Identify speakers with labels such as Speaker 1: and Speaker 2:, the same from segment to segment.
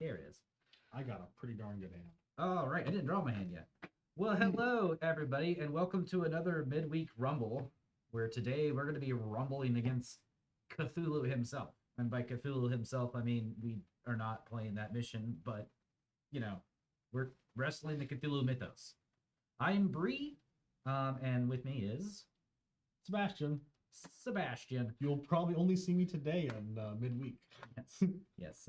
Speaker 1: There it is.
Speaker 2: I got a pretty darn good hand.
Speaker 1: All right, I didn't draw my hand yet. Well, hello everybody, and welcome to another midweek rumble, where today we're going to be rumbling against Cthulhu himself. And by Cthulhu himself, I mean we are not playing that mission, but you know, we're wrestling the Cthulhu mythos. I am Bree, and with me is
Speaker 2: Sebastian,
Speaker 1: Sebastian.
Speaker 2: you'll probably only see me today in midweek.
Speaker 1: Yes, yes.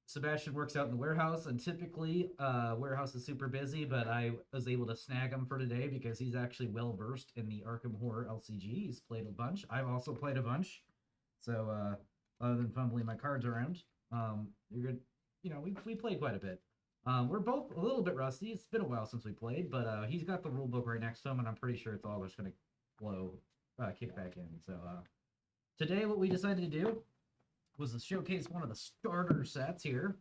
Speaker 1: Sebastian works out in the warehouse, and typically, warehouse is super busy, but I was able to snag him for today because he's actually well versed in the Arkham Horror LCG. He's played a bunch. I've also played a bunch. So, other than fumbling my cards around, you're good. You know, we played quite a bit. We're both a little bit rusty. It's been a while since we played, but he's got the rule book right next to him, and I'm pretty sure it's all just going to kick back in. So, today what we decided to do was to showcase one of the starter sets here.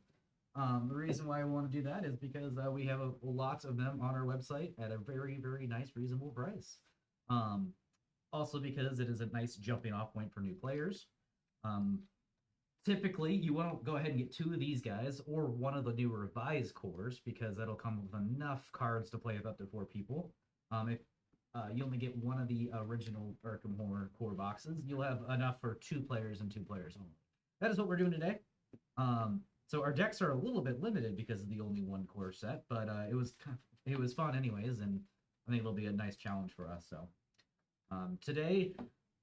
Speaker 1: The reason why I want to do that is because we have lots of them on our website at a very, very nice, reasonable price. Also because it is a nice jumping off point for new players. Typically, you won't go ahead and get two of these guys or one of the new revised cores because that'll come with enough cards to play with up to 4 people. If you only get one of the original Arkham Horror core boxes, you'll have enough for 2 players and 2 players only. That is what we're doing today. So our decks are a little bit limited because of the only 1 core set, but it was fun anyways, and I think it'll be a nice challenge for us. So today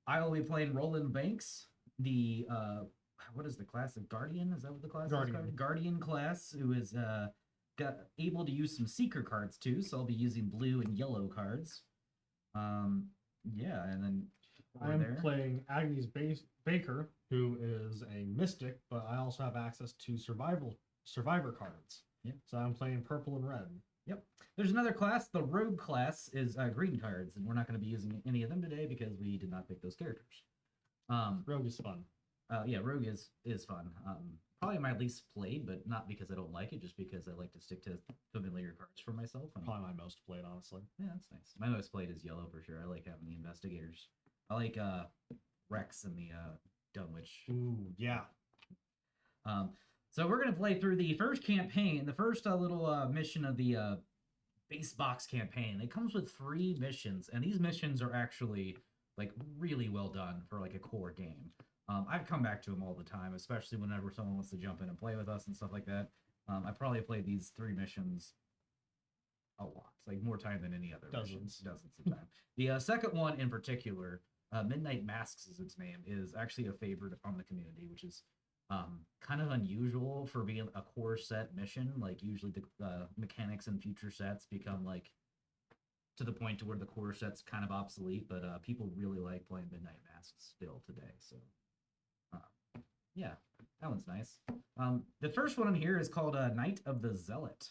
Speaker 1: I will be playing Roland Banks, the what is the class? The Guardian? Is that what the class is? Guardian class, who is got able to use some seeker cards too, so I'll be using blue and yellow cards. Yeah, and then
Speaker 2: I am playing Agnes Baker, who is a mystic, but I also have access to survivor cards.
Speaker 1: Yeah.
Speaker 2: So I'm playing purple and red.
Speaker 1: Yep. There's another class. The rogue class is green cards, and we're not going to be using any of them today because we did not pick those characters.
Speaker 2: Rogue is fun.
Speaker 1: Yeah, rogue is fun. Probably my least played, but not because I don't like it, just because I like to stick to familiar cards for myself.
Speaker 2: Probably my most played, honestly.
Speaker 1: Yeah, that's nice. My most played is yellow for sure. I like having the investigators. I like Rex and the Dunwich.
Speaker 2: Ooh, yeah.
Speaker 1: So we're gonna play through the first campaign, the first little mission of the base box campaign. It comes with 3 missions, and these missions are actually like really well done for like a core game. I've come back to them all the time, especially whenever someone wants to jump in and play with us and stuff like that. I probably played these 3 missions a lot, like more time than any other
Speaker 2: dozens
Speaker 1: of time. The second one in particular, Midnight Masks is its name, is actually a favorite on the community, which is kind of unusual for being a core set mission. Like usually the mechanics in future sets become like to the point to where the core set's kind of obsolete, but people really like playing Midnight Masks still today. So yeah, that one's nice. The first one on here is called Night of the Zealot.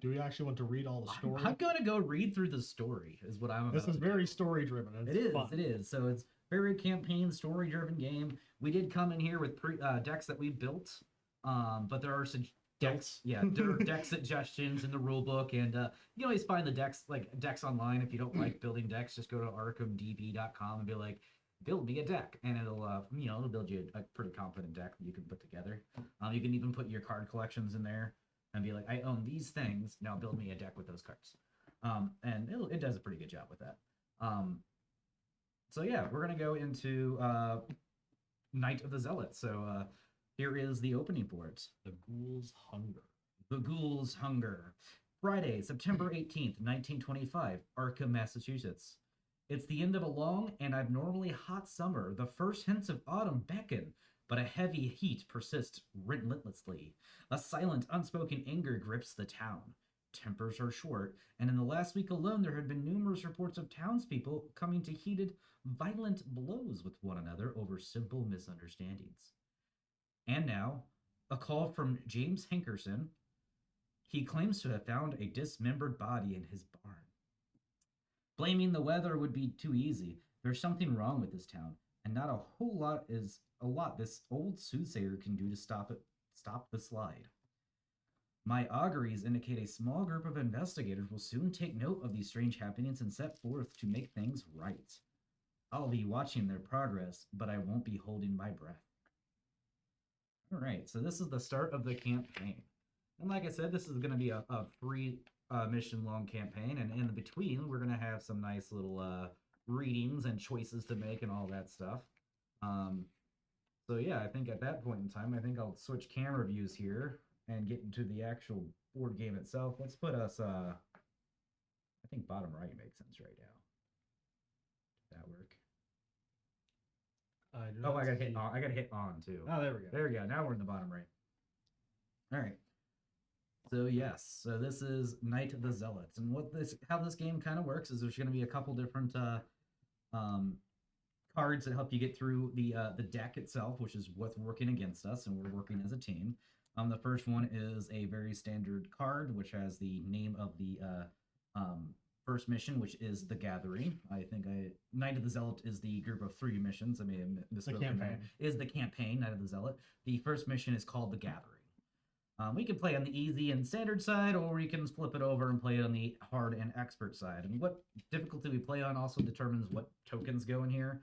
Speaker 2: Do we actually want to read all the story?
Speaker 1: I'm gonna go read through the story. Is what I'm about.
Speaker 2: This is very story driven.
Speaker 1: It is. Fun. It is. So it's very campaign story driven game. We did come in here with decks that we built, but there are some decks. Yeah, there are deck suggestions in the rule book, and you can always find the decks online. If you don't like building decks, just go to arkhamdb.com and be like, build me a deck, and it'll it'll build you a pretty competent deck that you can put together. You can even put your card collections in there and be like, I own these things, now build me a deck with those cards. And it does a pretty good job with that. So yeah, we're gonna go into Night of the Zealot. So here is the opening for it.
Speaker 2: The Ghoul's Hunger.
Speaker 1: The Ghoul's Hunger. Friday, September 18th, 1925, Arkham, Massachusetts. It's the end of a long and abnormally hot summer. The first hints of autumn beckon, but a heavy heat persists relentlessly. A silent, unspoken anger grips the town. Tempers are short, and in the last week alone there had been numerous reports of townspeople coming to heated, violent blows with one another over simple misunderstandings. And now, a call from James Hankerson. He claims to have found a dismembered body in his barn. Blaming the weather would be too easy. There's something wrong with this town, and not a whole lot is a lot this old soothsayer can do to stop the slide. My auguries indicate a small group of investigators will soon take note of these strange happenings and set forth to make things right. I'll be watching their progress, but I won't be holding my breath. All right, so this is the start of the campaign. And like I said, this is going to be a 3 mission long campaign, and in between we're going to have some nice little readings and choices to make and all that stuff. So yeah, I think at that point in time, I think I'll switch camera views here and get into the actual board game itself. Let's put us, I think bottom right makes sense right now. Does that work? I gotta hit on. I gotta hit on too.
Speaker 2: Oh, there we go.
Speaker 1: There we go. Now we're in the bottom right. All right. So yes, so this is Night of the Zealots, and how this game kind of works is there's going to be a couple different cards that help you get through the deck itself, which is what's working against us, and we're working as a team. The first one is a very standard card, which has the name of the first mission, which is the Gathering. Night of the Zealot is the group of 3 missions. I may have misspoken. The campaign is the campaign. Night of the Zealot. The first mission is called the Gathering. We can play on the easy and standard side, or we can flip it over and play it on the hard and expert side. And what difficulty we play on also determines what tokens go in here.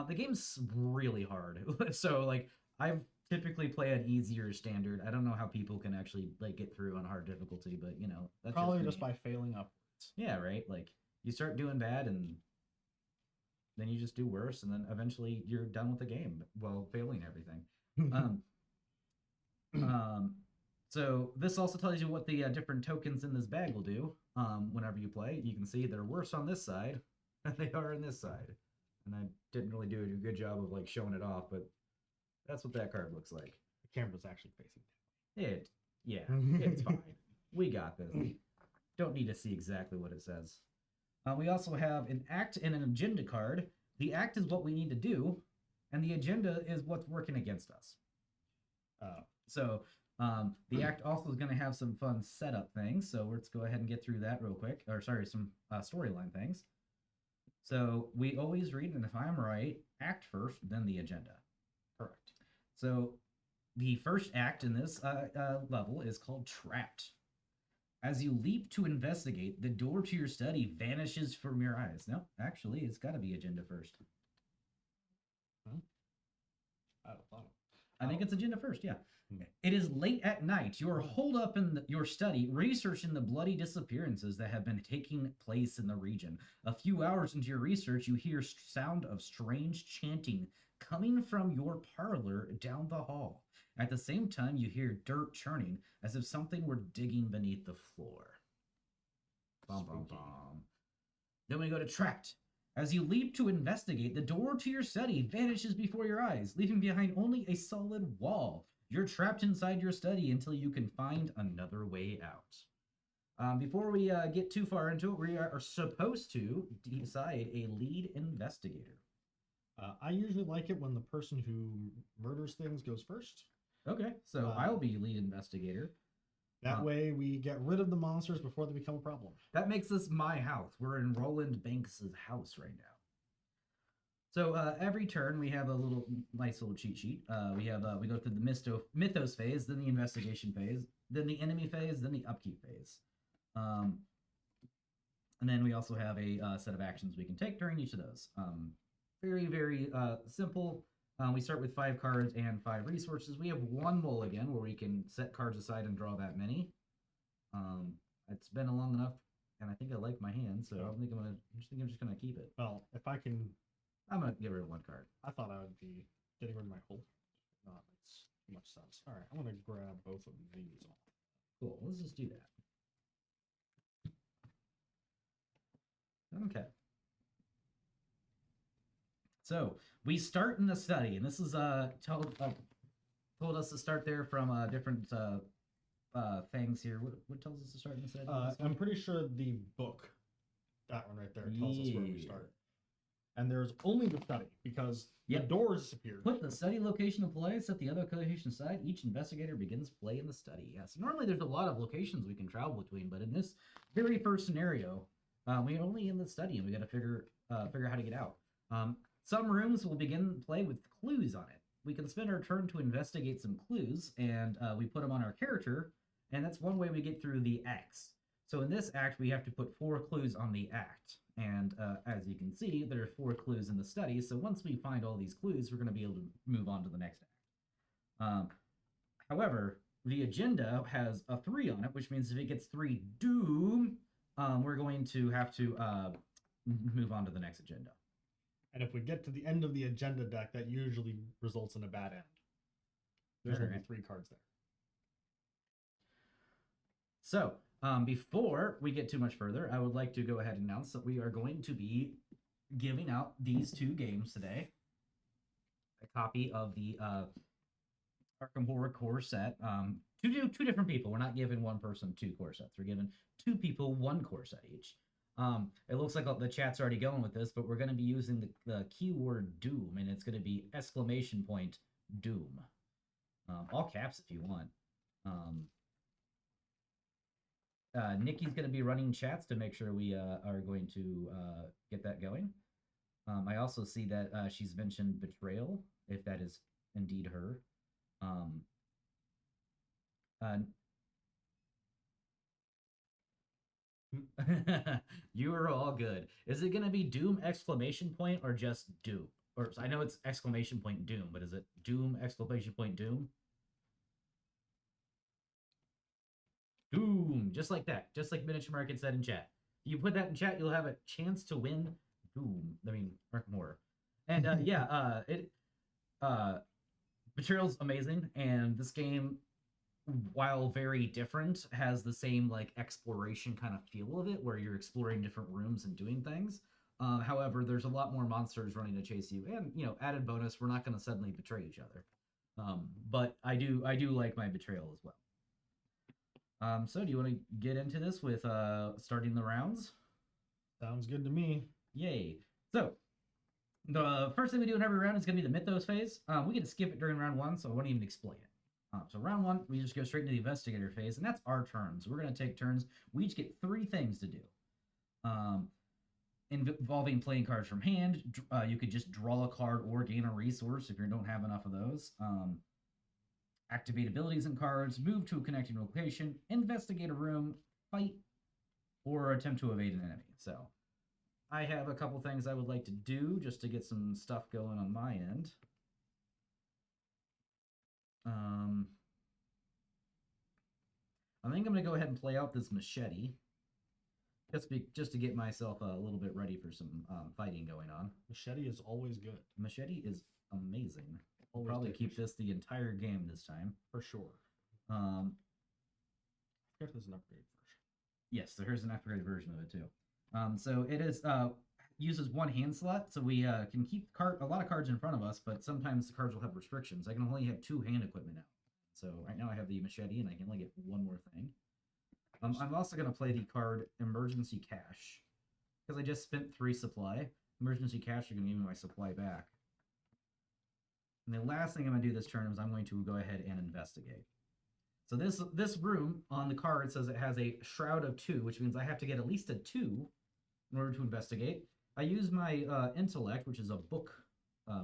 Speaker 1: The game's really hard, so like I've typically play on easy or standard. I don't know how people can actually like get through on hard difficulty, but you know that's
Speaker 2: probably just by failing upwards.
Speaker 1: Yeah, right. Like you start doing bad, and then you just do worse, and then eventually you're done with the game while failing everything. So this also tells you what the different tokens in this bag will do whenever you play. You can see they're worse on this side than they are on this side. And I didn't really do a good job of like showing it off, but that's what that card looks like.
Speaker 2: The camera's actually facing
Speaker 1: down. It's fine. We got this. Don't need to see exactly what it says. We also have an act and an agenda card. The act is what we need to do, and the agenda is what's working against us. So the act also is going to have some fun setup things. So let's go ahead and get through that real quick. Or sorry, some storyline things. So we always read, and if I'm right, act first, then the agenda.
Speaker 2: Correct.
Speaker 1: So the first act in this level is called Trapped. As you leap to investigate, the door to your study vanishes from your eyes. No, actually, it's got to be agenda first. I think it's agenda first, yeah. It is late at night. You are holed up in your study, researching the bloody disappearances that have been taking place in the region. A few hours into your research, you hear sound of strange chanting coming from your parlor down the hall. At the same time, you hear dirt churning, as if something were digging beneath the floor. Bum, bum, bum. Then we go to Trapped. As you leap to investigate, the door to your study vanishes before your eyes, leaving behind only a solid wall. You're trapped inside your study until you can find another way out. Before we get too far into it, we are supposed to decide a lead investigator.
Speaker 2: I usually like it when the person who murders things goes first.
Speaker 1: Okay, so I'll be lead investigator.
Speaker 2: That way we get rid of the monsters before they become a problem.
Speaker 1: That makes this my house. We're in Roland Banks' house right now. So every turn we have a nice little cheat sheet. We go through the mythos phase, then the investigation phase, then the enemy phase, then the upkeep phase. And then we also have a set of actions we can take during each of those. Very, very simple. We start with 5 cards and 5 resources. We have 1 mulligan where we can set cards aside and draw that many. It's been long enough, and I think I like my hand, so I think I'm just gonna keep it.
Speaker 2: Well, if I can,
Speaker 1: I'm gonna get rid of 1 card.
Speaker 2: I thought I would be getting rid of my hold. Not makes too much sense. All right, I'm gonna grab both of these off.
Speaker 1: Cool. Let's just do that. Okay. So we start in the study, and this is told us to start there from different things here. What tells us to start in the study?
Speaker 2: I'm pretty sure the book, that one right there, tells us where we start. And there's only the study because the doors disappeared.
Speaker 1: Put the study location in play, set the other location aside. Each investigator begins play in the study. Yes, normally there's a lot of locations we can travel between, but in this very first scenario, we're only in the study, and we got to figure out how to get out. Some rooms will begin play with clues on it. We can spend our turn to investigate some clues, and we put them on our character, and that's one way we get through the acts. So in this act, we have to put 4 clues on the act, and as you can see, there are 4 clues in the study, so once we find all these clues, we're going to be able to move on to the next act. However, the agenda has a 3 on it, which means if it gets 3 doom, we're going to have to move on to the next agenda.
Speaker 2: And if we get to the end of the agenda deck, that usually results in a bad end. There's only 3 cards there.
Speaker 1: So, before we get too much further, I would like to go ahead and announce that we are going to be giving out these 2 games today. A copy of the Arkham Horror core set. Two different people. We're not giving one person 2 core sets. We're giving 2 people 1 core set each. It looks like the chat's already going with this, but we're going to be using the keyword Doom, and it's going to be !Doom. All caps if you want. Nikki's going to be running chats to make sure we are going to get that going. I also see that she's mentioned betrayal, if that is indeed her. You are all good. Is it going to be Doom ! Or just Doom? Or I know it's ! Doom, but is it Doom ! Doom? Doom, just like that. Just like Miniature Market said in chat. If you put that in chat, you'll have a chance to win Doom. I mean, Arkham Horror. And Betrayal's amazing, and this game, while very different, has the same like exploration kind of feel of it, where you're exploring different rooms and doing things. However, there's a lot more monsters running to chase you, and added bonus, we're not going to suddenly betray each other. But I do like my betrayal as well. So do you want to get into this with starting the rounds?
Speaker 2: Sounds good to me.
Speaker 1: Yay. So the first thing we do in every round is going to be the mythos phase. We get to skip it during round 1, so I won't even explain it. So round 1, we just go straight into the investigator phase, and that's our turns. We're going to take turns. We each get 3 things to do. Involving playing cards from hand. You could just draw a card or gain a resource if you don't have enough of those. Activate abilities and cards, move to a connecting location, investigate a room, fight, or attempt to evade an enemy. So I have a couple things I would like to do just to get some stuff going on my end. I think I'm going to go ahead and play out this machete. Just to get myself a little bit ready for some fighting going on.
Speaker 2: Machete is always good.
Speaker 1: Machete is amazing. I'll
Speaker 2: Always
Speaker 1: probably keep this the entire game this time.
Speaker 2: For sure.
Speaker 1: I
Speaker 2: forget if there's an upgrade version.
Speaker 1: Yes, there's an upgraded version of it too. So it is uses 1 hand slot, so we can keep a lot of cards in front of us, but sometimes the cards will have restrictions. I can only have 2 hand equipment now. So right now I have the machete, and I can only get 1 more thing. I'm also going to play the card Emergency Cash, because I just spent 3 supply. Emergency Cash are going to give me my supply back. And the last thing I'm going to do this turn is I'm going to go ahead and investigate. So this room on the card says it has a Shroud of 2, which means I have to get at least a 2 in order to investigate. I use my Intellect, which is a book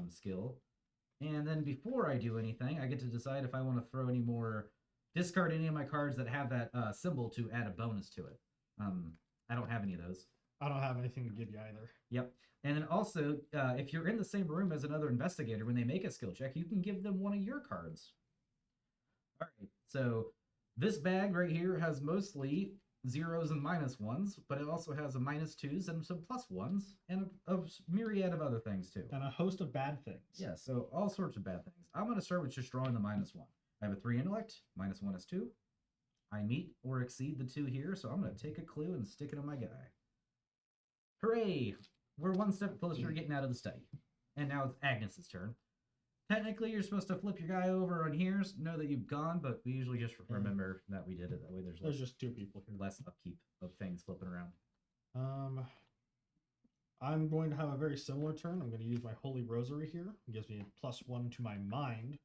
Speaker 1: skill. And then before I do anything, I get to decide if I want to throw any more... Discard any of my cards that have that symbol to add a bonus to it. I don't have any of those.
Speaker 2: I don't have anything to give you either.
Speaker 1: Yep. And then also, if you're in the same room as another investigator, when they make a skill check, you can give them one of your cards. All right. So this bag right here has mostly 0s and -1s, but it also has a -2s and some +1s, and a myriad of other things too.
Speaker 2: And a host of bad things.
Speaker 1: Yeah, so all sorts of bad things. I'm going to start with just drawing the -1. I have a 3 intellect, -1 is 2. I meet or exceed the 2 here, so I'm going to take a clue and stick it on my guy. Hooray! We're 1 step closer to getting out of the study. And now it's Agnes's turn. Technically, you're supposed to flip your guy over on here, so know that you've gone, but we usually just remember that we did it. That way
Speaker 2: there's just 2 people here.
Speaker 1: Less upkeep of things flipping around.
Speaker 2: I'm going to have a very similar turn. I'm going to use my Holy Rosary here. It gives me a +1 to my mind,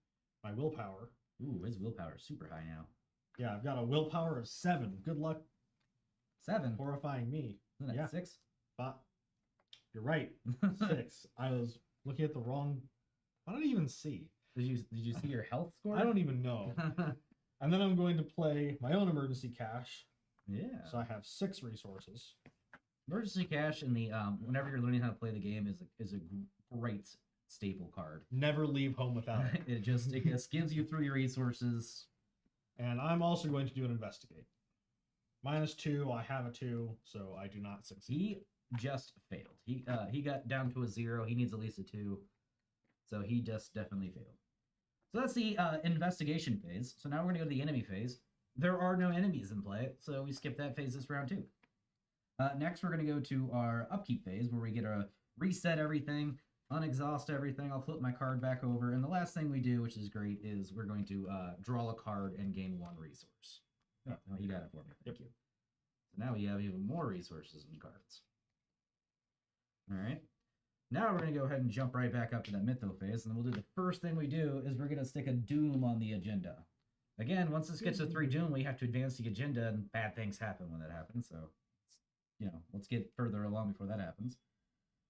Speaker 2: my willpower.
Speaker 1: Ooh, his willpower is super high now.
Speaker 2: Yeah, I've got a willpower of 7. Good luck.
Speaker 1: 7?
Speaker 2: Horrifying me.
Speaker 1: Isn't that 6?
Speaker 2: You're right. 6. I was looking at the wrong... I don't even see.
Speaker 1: Did you see your health score?
Speaker 2: I don't even know. And then I'm going to play my own Emergency Cash.
Speaker 1: Yeah.
Speaker 2: So I have 6 resources.
Speaker 1: Emergency Cash in the whenever you're learning how to play the game is a great staple card.
Speaker 2: Never leave home without it.
Speaker 1: it just gives you 3 resources.
Speaker 2: And I'm also going to do an investigate. -2, I have a 2, so I do not succeed.
Speaker 1: He just failed. He got down to a 0. He needs at least a 2. So he just definitely failed. So that's the investigation phase. So now we're going to go to the enemy phase. There are no enemies in play, so we skip that phase this round too. Next, we're going to go to our upkeep phase, where we get to reset everything, unexhaust everything. I'll flip my card back over, and the last thing we do, which is great, is we're going to draw a card and gain 1 resource. Oh, you got it for me. Thank you. So now we have even more resources and cards. All right. Now we're going to go ahead and jump right back up to that mytho phase, and then we'll do the first thing we do is we're going to stick a doom on the agenda. Again, once this gets to 3 doom, we have to advance the agenda, and bad things happen when that happens, so, let's get further along before that happens.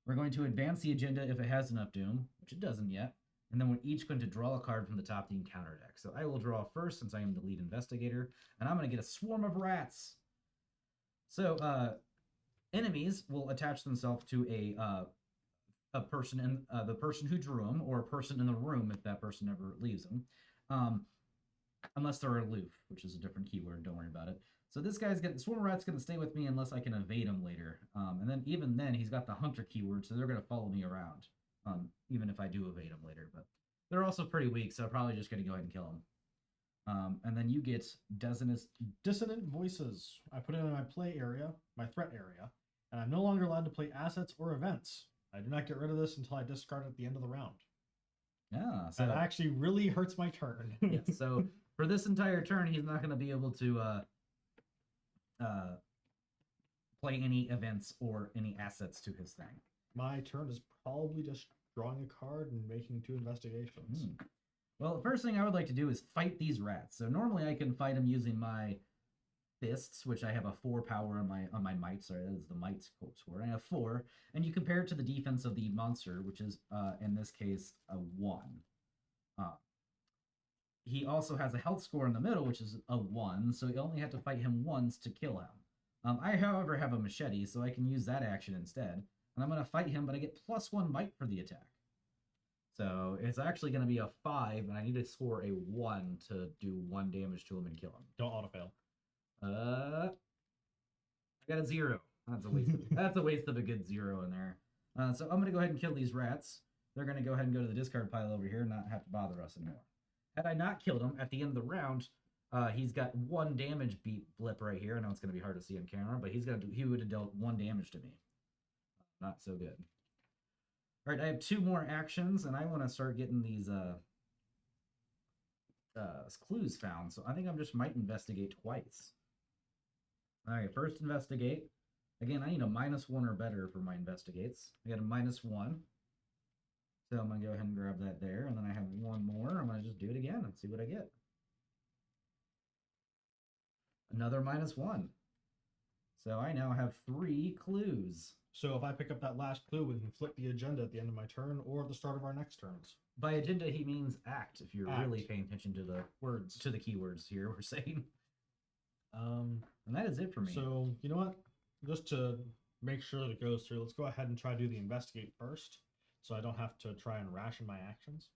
Speaker 1: We're going to advance the agenda if it has enough doom, which it doesn't yet, and then we're each going to draw a card from the top of the encounter deck. So I will draw first, since I am the lead investigator, and I'm going to get a swarm of rats. So, enemies will attach themselves to a person in the person who drew them, or a person in the room if that person ever leaves them, unless they're aloof, which is a different keyword. Don't worry about it. So this guy's swarm of rats going to stay with me unless I can evade him later. And then even then, he's got the hunter keyword, so they're going to follow me around, even if I do evade him later. But they're also pretty weak, so I'm probably just going to go ahead and kill him. And then you get
Speaker 2: dissonant voices. I put it in my play area, my threat area, and I'm no longer allowed to play assets or events. I do not get rid of this until I discard at the end of the round.
Speaker 1: Yeah, so
Speaker 2: that actually really hurts my turn.
Speaker 1: Yeah, so for this entire turn, he's not going to be able to play any events or any assets to his thing.
Speaker 2: My turn is probably just drawing a card and making 2 investigations.
Speaker 1: Well, the first thing I would like to do is fight these rats. So normally I can fight them using my fists, which I have a 4 power on my might. Sorry, that is the might score. I have 4, and you compare it to the defense of the monster, which is in this case a 1. He also has a health score in the middle, which is a 1, so you only have to fight him once to kill him. I, however, have a machete, so I can use that action instead. And I'm going to fight him, but I get +1 might for the attack. So it's actually going to be a 5, and I need to score a 1 to do 1 damage to him and kill him.
Speaker 2: Don't autofail.
Speaker 1: I got a 0. That's a waste. That's a waste of a good 0 in there. So I'm going to go ahead and kill these rats. They're going to go ahead and go to the discard pile over here and not have to bother us anymore. Had I not killed him, at the end of the round, he's got 1 damage blip right here. I know it's going to be hard to see on camera, but he would have dealt 1 damage to me. Not so good. All right, I have 2 more actions, and I want to start getting these clues found. So I think I just might investigate twice. All right, first investigate. Again, I need a -1 or better for my investigates. I got a -1. So I'm going to go ahead and grab that there, and then I have 1 more. I'm going to just do it again and see what I get. Another -1. So I now have 3 clues.
Speaker 2: So if I pick up that last clue, we can flip the agenda at the end of my turn or at the start of our next turns.
Speaker 1: By agenda, he means act, if you're
Speaker 2: Act.
Speaker 1: really paying attention to the
Speaker 2: Words.
Speaker 1: to the keywords here we're saying. And that is it for me.
Speaker 2: So, you know what? Just to make sure that it goes through, let's go ahead and try to do the investigate first, so I don't have to try and ration my actions.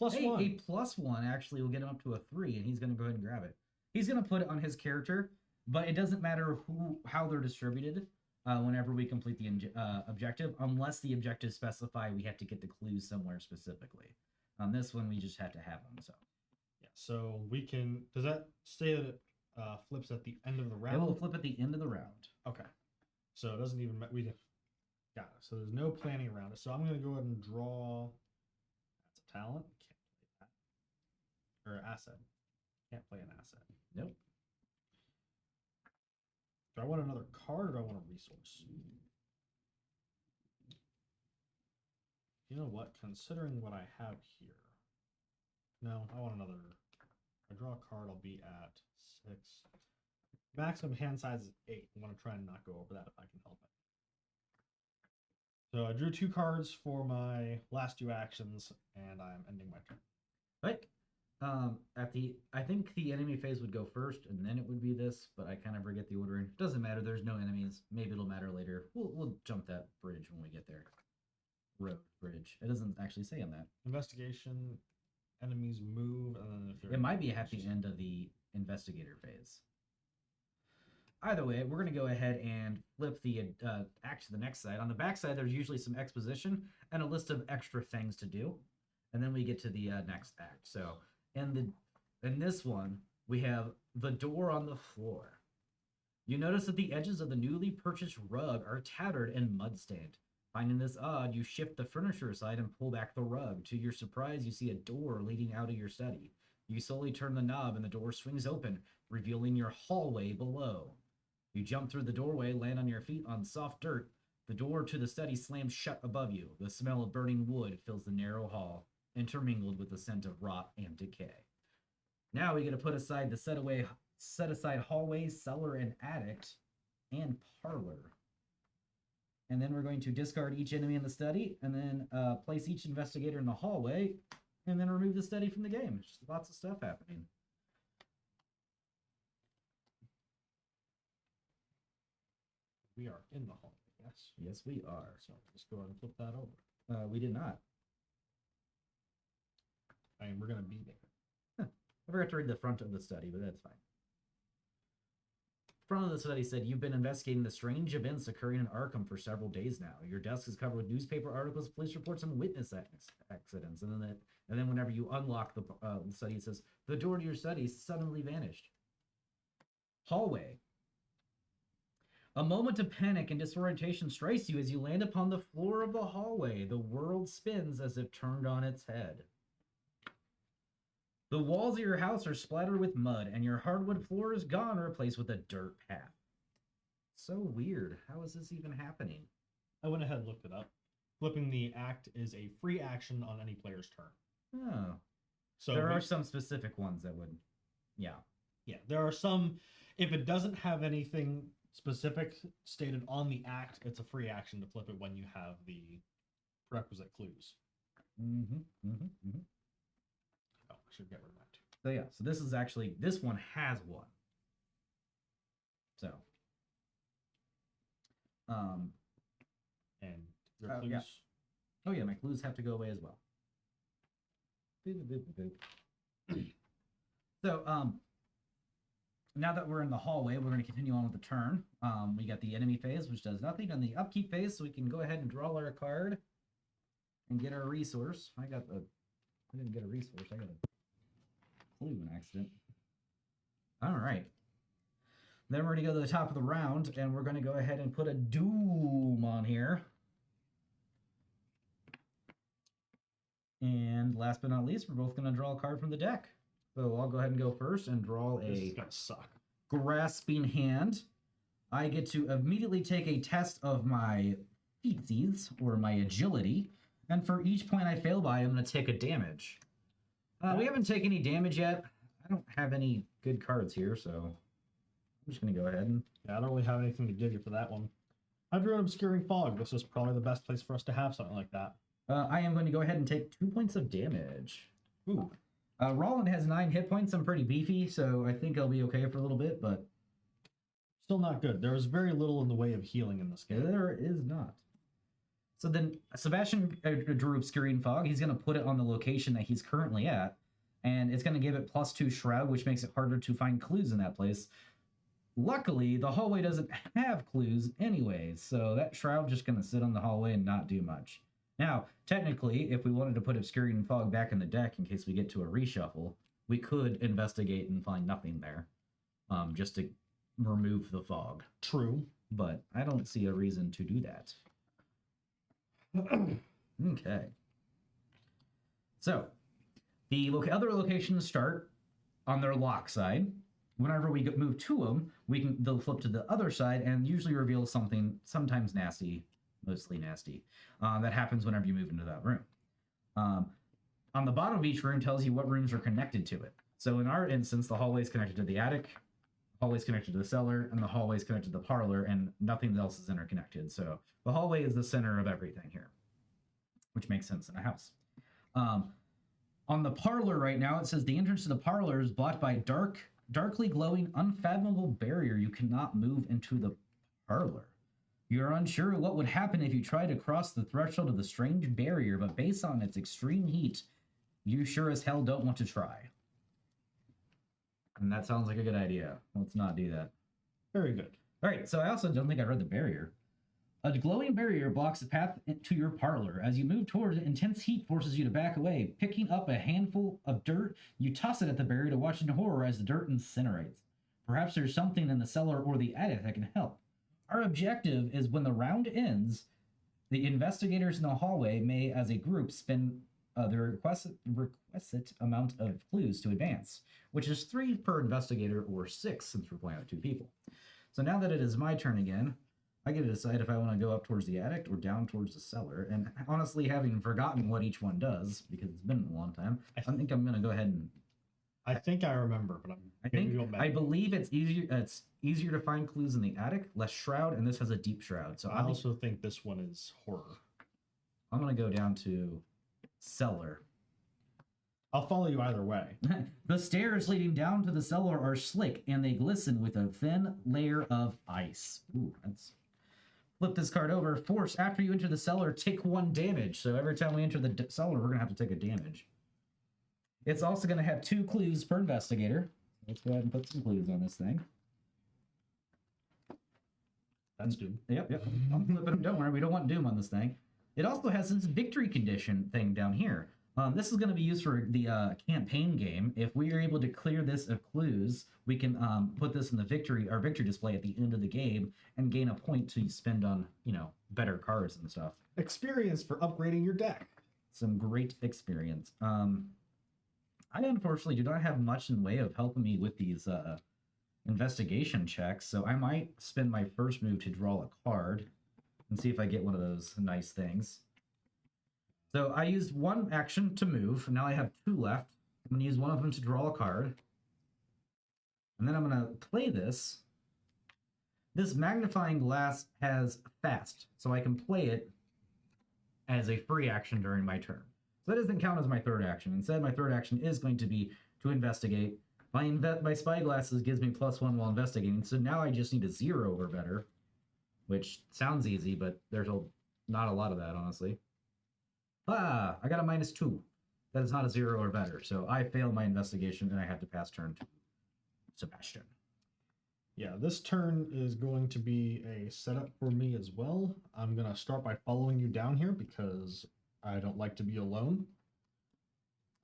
Speaker 2: +1.
Speaker 1: A +1 actually will get him up to a 3, and he's going to go ahead and grab it. He's going to put it on his character, but it doesn't matter how they're distributed whenever we complete the objective, unless the objectives specify we have to get the clues somewhere specifically. On this one, we just have to have them. So
Speaker 2: yeah, so we can. Does that say that it flips at the end of the round?
Speaker 1: it will flip at the end of the round.
Speaker 2: Okay. So it doesn't even we got it. So there's no planning around it. So I'm gonna go ahead and draw. That's a talent. Can't play that. Or asset. Can't play an asset.
Speaker 1: Nope.
Speaker 2: Do I want another card or do I want a resource? You know what? Considering what I have here. No, I want another. If I draw a card, I'll be at 6. Maximum hand size is 8. I want to try and not go over that if I can help it. So I drew 2 cards for my last 2 actions, and I'm ending my turn.
Speaker 1: Right. I think the enemy phase would go first, and then it would be this, but I kind of forget the ordering. Doesn't matter. There's no enemies. Maybe it'll matter later. We'll jump that bridge when we get there. Road bridge. It doesn't actually say on that.
Speaker 2: Investigation, enemies move, and then if
Speaker 1: It might be at the end of the investigator phase. Either way, we're going to go ahead and flip the act to the next side. On the back side, there's usually some exposition and a list of extra things to do, and then we get to the next act. So in this one, we have the door on the floor. You notice that the edges of the newly purchased rug are tattered and mud-stained. Finding this odd, you shift the furniture aside and pull back the rug. To your surprise, you see a door leading out of your study. You slowly turn the knob and the door swings open, revealing your hallway below. You jump through the doorway, land on your feet on soft dirt. The door to the study slams shut above you. The smell of burning wood fills the narrow hall, intermingled with the scent of rot and decay. Now we get to put aside the set aside hallway, cellar, and attic, and parlor. And then we're going to discard each enemy in the study, and then place each investigator in the hallway, and then remove the study from the game. Just lots of stuff happening.
Speaker 2: we are in the hallway, yes?
Speaker 1: Yes, we are.
Speaker 2: So just go ahead and flip that over.
Speaker 1: We did not.
Speaker 2: I mean, we're going to be there.
Speaker 1: I forgot to read the front of the study, but that's fine. Front of the study said, you've been investigating the strange events occurring in Arkham for several days now. Your desk is covered with newspaper articles, police reports, and witness accidents. And then whenever you unlock the study, it says, the door to your study suddenly vanished. Hallway. A moment of panic and disorientation strikes you as you land upon the floor of the hallway. The world spins as if turned on its head. The walls of your house are splattered with mud, and your hardwood floor is gone, replaced with a dirt path. So weird. How is this even happening?
Speaker 2: I went ahead and looked it up. Flipping the act is a free action on any player's turn.
Speaker 1: Oh.
Speaker 2: So
Speaker 1: There are some specific ones that would, yeah.
Speaker 2: Yeah, there are some. If it doesn't have anything specific stated on the act, it's a free action to flip it when you have the prerequisite clues. Oh, I should get rid of that too.
Speaker 1: So yeah, so this is actually, this one has one. So.
Speaker 2: And your
Speaker 1: Oh,
Speaker 2: clues.
Speaker 1: yeah. Oh yeah, my clues have to go away as well. So, now that we're in the hallway, we're going to continue on with the turn. We got the enemy phase, which does nothing, and the upkeep phase, so we can go ahead and draw our card and get our resource. I didn't get a resource. I got a clue in accident. All right. Then we're going to go to the top of the round, and we're going to go ahead and put a doom on here. And last but not least, we're both going to draw a card from the deck. So I'll go ahead and go first and draw
Speaker 2: This is
Speaker 1: a
Speaker 2: gonna suck.
Speaker 1: grasping hand. I get to immediately take a test of my feetsies, or my agility. And for each point I fail by, I'm going to take a damage. We haven't taken any damage yet. I don't have any good cards here, so I'm just going to go ahead and...
Speaker 2: Yeah, I don't really have anything to give you for that one. I drew an obscuring fog. This is probably the best place for us to have something like that.
Speaker 1: I am going to go ahead and take 2 points of damage. Ooh. Roland has 9 hit points. I'm pretty beefy, so I think I'll be okay for a little bit, but...
Speaker 2: Still not good. There is very little in the way of healing in this game.
Speaker 1: There is not. So then Sebastian drew Obscuring Fog. He's going to put it on the location that he's currently at, and it's going to give it +2 Shroud, which makes it harder to find clues in that place. Luckily, the hallway doesn't have clues anyways, so that Shroud just going to sit on the hallway and not do much. Now, technically, if we wanted to put Obscuring Fog back in the deck in case we get to a reshuffle, we could investigate and find nothing there, just to remove the fog.
Speaker 2: True.
Speaker 1: But I don't see a reason to do that. Okay. So, the other locations start on their lock side. Whenever we move to them, they'll flip to the other side and usually reveal something, sometimes nasty, mostly nasty. That happens whenever you move into that room. On the bottom of each room tells you what rooms are connected to it. So in our instance, the hallway is connected to the attic, the hallway is connected to the cellar, and the hallway is connected to the parlor, and nothing else is interconnected. So the hallway is the center of everything here, which makes sense in a house. On the parlor right now, it says the entrance to the parlor is blocked by darkly glowing, unfathomable barrier. You cannot move into the parlor. You're unsure what would happen if you tried to cross the threshold of the strange barrier, but based on its extreme heat, you sure as hell don't want to try. And that sounds like a good idea. Let's not do that.
Speaker 2: Very good.
Speaker 1: All right, so I also don't think I read the barrier. A glowing barrier blocks the path to your parlor. As you move towards it, intense heat forces you to back away. Picking up a handful of dirt, you toss it at the barrier to watch in horror as the dirt incinerates. Perhaps there's something in the cellar or the attic that can help. Our objective is when the round ends, the investigators in the hallway may, as a group, spend the requisite amount of clues to advance, which is 3 per investigator or 6 since we're playing with 2 people. So now that it is my turn again, I get to decide if I want to go up towards the attic or down towards the cellar. And honestly, having forgotten what each one does, because it's been a long time, I think I'm going to go ahead and...
Speaker 2: I think I remember, but
Speaker 1: I believe it's easier to find clues in the attic, less shroud, and this has a deep shroud. So
Speaker 2: I also think this one is horror.
Speaker 1: I'm going to go down to cellar.
Speaker 2: I'll follow you either way.
Speaker 1: The stairs leading down to the cellar are slick, and they glisten with a thin layer of ice. Ooh, that's... Flip this card over. Force, after you enter the cellar, take 1 damage. So every time we enter the cellar, we're going to have to take a damage. It's also going to have 2 clues per investigator. Let's go ahead and put some clues on this thing.
Speaker 2: That's Doom.
Speaker 1: Yep. I'm flipping them. Don't worry, we don't want Doom on this thing. It also has this victory condition thing down here. This is going to be used for the campaign game. If we are able to clear this of clues, we can put this in the victory display at the end of the game and gain a point to spend on, better cards and stuff.
Speaker 2: Experience for upgrading your deck.
Speaker 1: Some great experience. I I unfortunately do not have much in way of helping me with these investigation checks, so I might spend my first move to draw a card and see if I get one of those nice things. So I used one action to move. Now I have 2 left. I'm going to use one of them to draw a card. And then I'm going to play this. This magnifying glass has fast, so I can play it as a free action during my turn. So that doesn't count as my third action. Instead, my third action is going to be to investigate. My spyglasses gives me +1 while investigating, so now I just need a 0 or better, which sounds easy, but there's not a lot of that, honestly. Ah, I got a -2. That is not a 0 or better, so I fail my investigation and I have to pass turn to Sebastian.
Speaker 2: Yeah, this turn is going to be a setup for me as well. I'm going to start by following you down here because I don't like to be alone.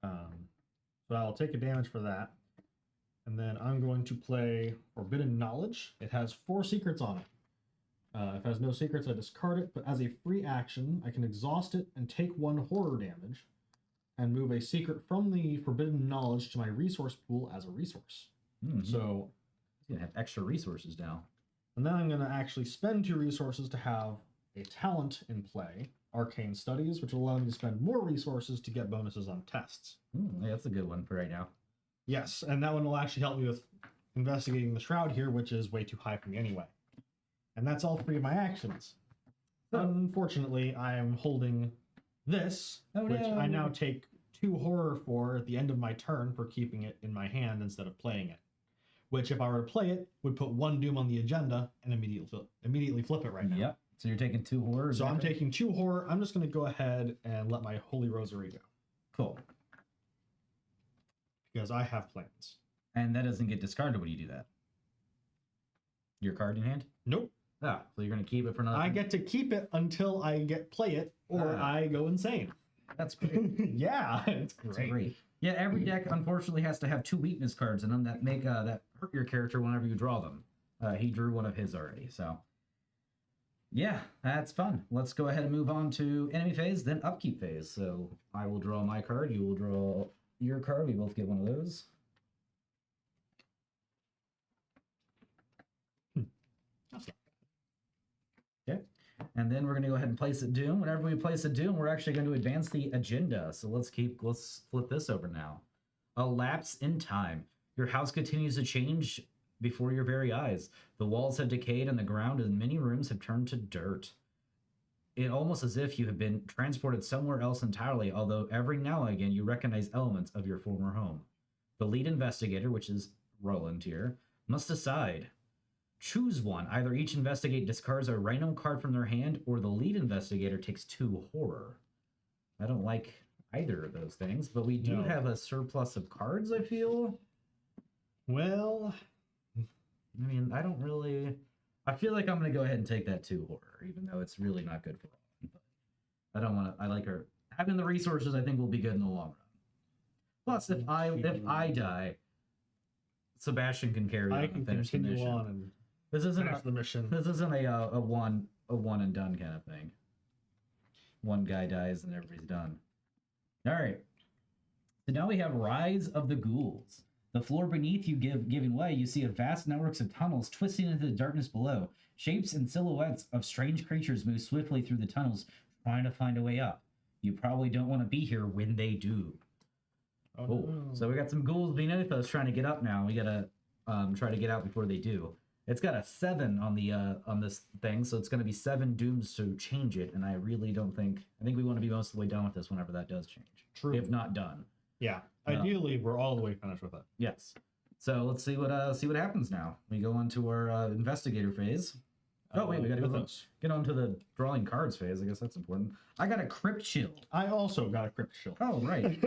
Speaker 2: So I'll take a damage for that. And then I'm going to play Forbidden Knowledge. It has 4 secrets on it. If it has no secrets, I discard it, but as a free action, I can exhaust it and take 1 horror damage and move a secret from the Forbidden Knowledge to my resource pool as a resource. So
Speaker 1: he's gonna have extra resources now.
Speaker 2: And then I'm going to actually spend 2 resources to have a talent in play, Arcane Studies, which will allow me to spend more resources to get bonuses on tests.
Speaker 1: Yeah, that's a good one for right now.
Speaker 2: Yes, and that one will actually help me with investigating the Shroud here, which is way too high for me anyway. And that's all 3 of my actions. Unfortunately, I am holding this, which I now take 2 horror for at the end of my turn for keeping it in my hand instead of playing it. Which, if I were to play it, would put 1 doom on the agenda and immediately flip it right now.
Speaker 1: Yep. So you're taking 2 horror.
Speaker 2: So I'm taking 2 horror. I'm just going to go ahead and let my Holy Rosary go.
Speaker 1: Cool.
Speaker 2: Because I have plans.
Speaker 1: And that doesn't get discarded when you do that. Your card in hand?
Speaker 2: Nope.
Speaker 1: Ah, so you're going to keep it for another.
Speaker 2: I get to keep it until I play it, or I go insane.
Speaker 1: That's great.
Speaker 2: Yeah, it's great.
Speaker 1: That's great. Yeah, every deck unfortunately has to have 2 weakness cards in them that make that hurt your character whenever you draw them. He drew one of his already, so yeah, that's fun. Let's go ahead and move on to enemy phase, then upkeep phase. So I will draw my card. You will draw your card. We both get one of those. Okay. And then we're going to go ahead and place a doom. Whenever we place a doom, we're actually going to advance the agenda. So let's flip this over now. A lapse in time. Your house continues to change before your very eyes. The walls have decayed and the ground in many rooms have turned to dirt. It almost as if you have been transported somewhere else entirely, although every now and again you recognize elements of your former home. The lead investigator, which is Roland here, must decide. Choose one. Either each investigate discards a random card from their hand, or the lead investigator takes 2 horror. I don't like either of those things, but we do have a surplus of cards, I feel.
Speaker 2: Well,
Speaker 1: I mean, I feel like I'm going to go ahead and take that 2 horror, even though it's really not good for Roland. But I don't want to, I like her. Having the resources, I think, will be good in the long run. Plus, if I die, Sebastian can carry on and finish the mission.
Speaker 2: On and
Speaker 1: this isn't
Speaker 2: finish the mission.
Speaker 1: This isn't a one and done kind of thing. One guy dies and everybody's done. All right. So now we have Rise of the Ghouls. The floor beneath you giving way, you see a vast networks of tunnels twisting into the darkness below. Shapes and silhouettes of strange creatures move swiftly through the tunnels, trying to find a way up. You probably don't want to be here when they do. Oh, no. So we got some ghouls beneath us trying to get up now. We gotta try to get out before they do. It's got a 7 on the on this thing, so it's gonna be 7 dooms to change it, and I really don't think. I think we want to be most of the way done with this whenever that does change.
Speaker 2: True.
Speaker 1: If not done.
Speaker 2: Yeah. Ideally, we're all the way finished with it.
Speaker 1: Yes. So let's see what happens now. We go on to our investigator phase. Oh wait, we gotta get on to the drawing cards phase. I guess that's important. I got a crypt shield.
Speaker 2: I also got a crypt shield.
Speaker 1: Oh right.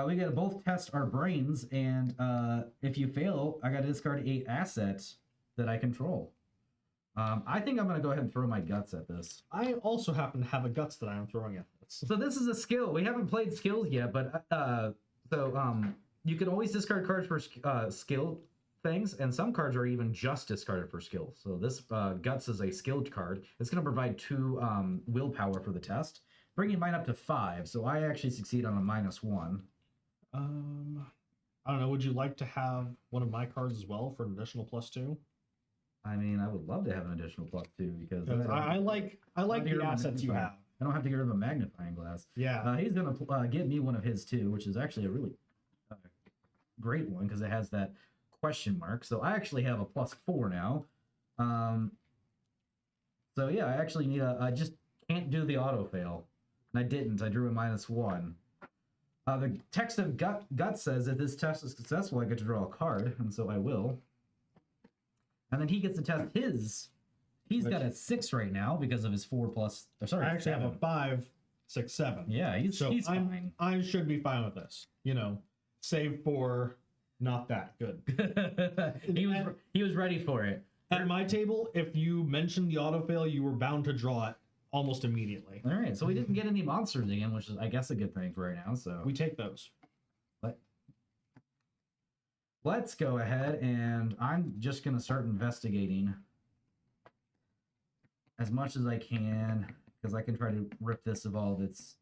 Speaker 1: We gotta both test our brains, and if you fail, I gotta discard a asset that I control. I think I'm gonna go ahead and throw my guts at this.
Speaker 2: I also happen to have a guts that I am throwing at this.
Speaker 1: So this is a skill. We haven't played skills yet, but you can always discard cards for skill things, and some cards are even just discarded for skill. So this guts is a skilled card. It's gonna provide 2 willpower for the test, bringing mine up to 5. So I actually succeed on a -1.
Speaker 2: I don't know. Would you like to have one of my cards as well for an additional +2?
Speaker 1: I mean, I would love to have an additional +2 because then
Speaker 2: Because I like
Speaker 1: get rid
Speaker 2: the
Speaker 1: of my
Speaker 2: assets you
Speaker 1: magnifier.
Speaker 2: have.
Speaker 1: I don't have to get rid of a magnifying glass.
Speaker 2: Yeah.
Speaker 1: He's gonna get me one of his too, which is actually a really great one because it has that question mark. So I actually have a +4 now. So yeah, I actually need I just can't do the auto fail, and I didn't. I drew a -1. The text of gut says if this test is successful, I get to draw a card, and so I will. And then he gets to test his. He's got a 6 right now because of his 4 plus. Sorry,
Speaker 2: I actually
Speaker 1: 7.
Speaker 2: have a 5, 6, 7.
Speaker 1: Yeah, he's fine.
Speaker 2: I should be fine with this. You know, save for not that good.
Speaker 1: he was ready for it.
Speaker 2: At my table, if you mentioned the autofail, you were bound to draw it almost immediately.
Speaker 1: All right, so we didn't get any monsters again, which is, I guess, a good thing for right now. So
Speaker 2: we take those.
Speaker 1: Let's go ahead, and I'm just gonna start investigating as much as I can because I can try to rip this of all of its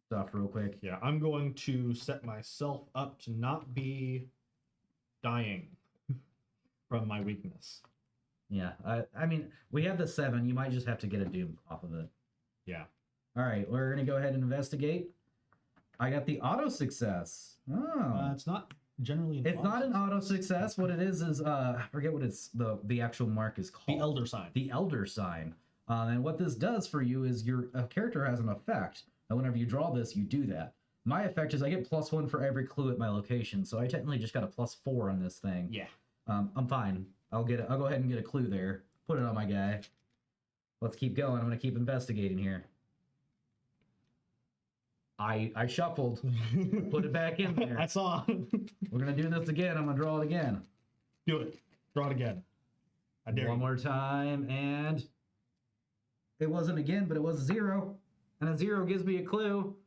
Speaker 1: stuff real quick.
Speaker 2: Yeah, I'm going to set myself up to not be dying from my weakness.
Speaker 1: Yeah, I mean, we have the 7. You might just have to get a doom off of it.
Speaker 2: Yeah.
Speaker 1: All right, we're gonna go ahead and investigate. I got the auto success. Oh,
Speaker 2: it's not generally.
Speaker 1: It's not an auto success. What it is I forget what it's the actual mark is called.
Speaker 2: The elder sign.
Speaker 1: The elder sign. And what this does for you is your character has an effect. And whenever you draw this, you do that. My effect is I get +1 for every clue at my location. So I technically just got a +4 on this thing.
Speaker 2: Yeah.
Speaker 1: I'm fine. I'll go ahead and get a clue there. Put it on my guy. Let's keep going. I'm gonna keep investigating here. I shuffled. Put it back in there.
Speaker 2: I saw.
Speaker 1: We're gonna do this again. I'm gonna draw it again.
Speaker 2: Do it. Draw it again. I dare
Speaker 1: One
Speaker 2: you.
Speaker 1: more time, and it wasn't again, but it was a 0. And a 0 gives me a clue.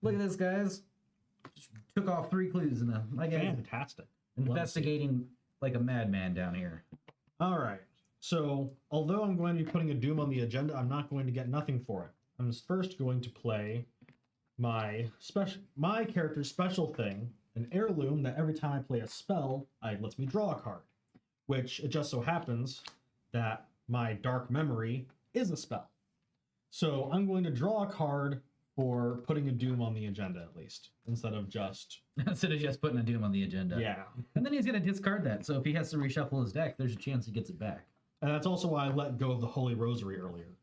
Speaker 1: Look at this, guys. Just took off 3 clues in my guy's
Speaker 2: Fantastic.
Speaker 1: investigating like a madman down here.
Speaker 2: All right. So, although I'm going to be putting a doom on the agenda, I'm not going to get nothing for it. I'm first going to play my character's special thing, an heirloom that every time I play a spell, it lets me draw a card. Which it just so happens that my dark memory is a spell. So I'm going to draw a card for putting a doom on the agenda at least, instead of just
Speaker 1: putting a doom on the agenda.
Speaker 2: Yeah.
Speaker 1: And then he's gonna discard that. So if he has to reshuffle his deck, there's a chance he gets it back.
Speaker 2: And that's also why I let go of the Holy Rosary earlier.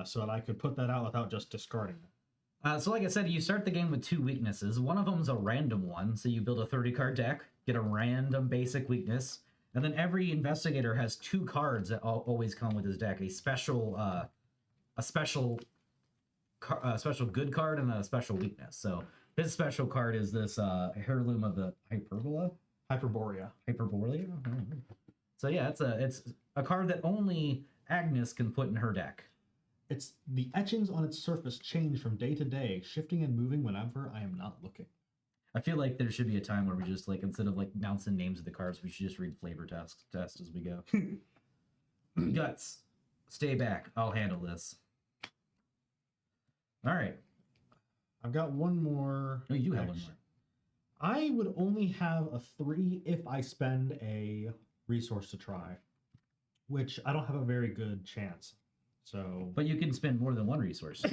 Speaker 2: So that I could put that out without just discarding it.
Speaker 1: So like I said, you start the game with 2 weaknesses. One of them is a random one. So you build a 30-card deck, get a random basic weakness, and then every investigator has 2 cards that always come with his deck. A special good card and a special weakness. So his special card is this heirloom of the
Speaker 2: Hyperborea.
Speaker 1: Hyperborea. So yeah, it's a card that only Agnes can put in her deck.
Speaker 2: It's the etchings on its surface change from day to day, shifting and moving whenever I am not looking.
Speaker 1: I feel like there should be a time where we just like instead of like announcing names of the cards, we should just read flavor test as we go. Guts, stay back. I'll handle this. All right.
Speaker 2: I've got one more.
Speaker 1: Oh, you do have one more.
Speaker 2: I would only have a 3 if I spend a resource to try, which I don't have a very good chance. So,
Speaker 1: but you can spend more than 1 resource.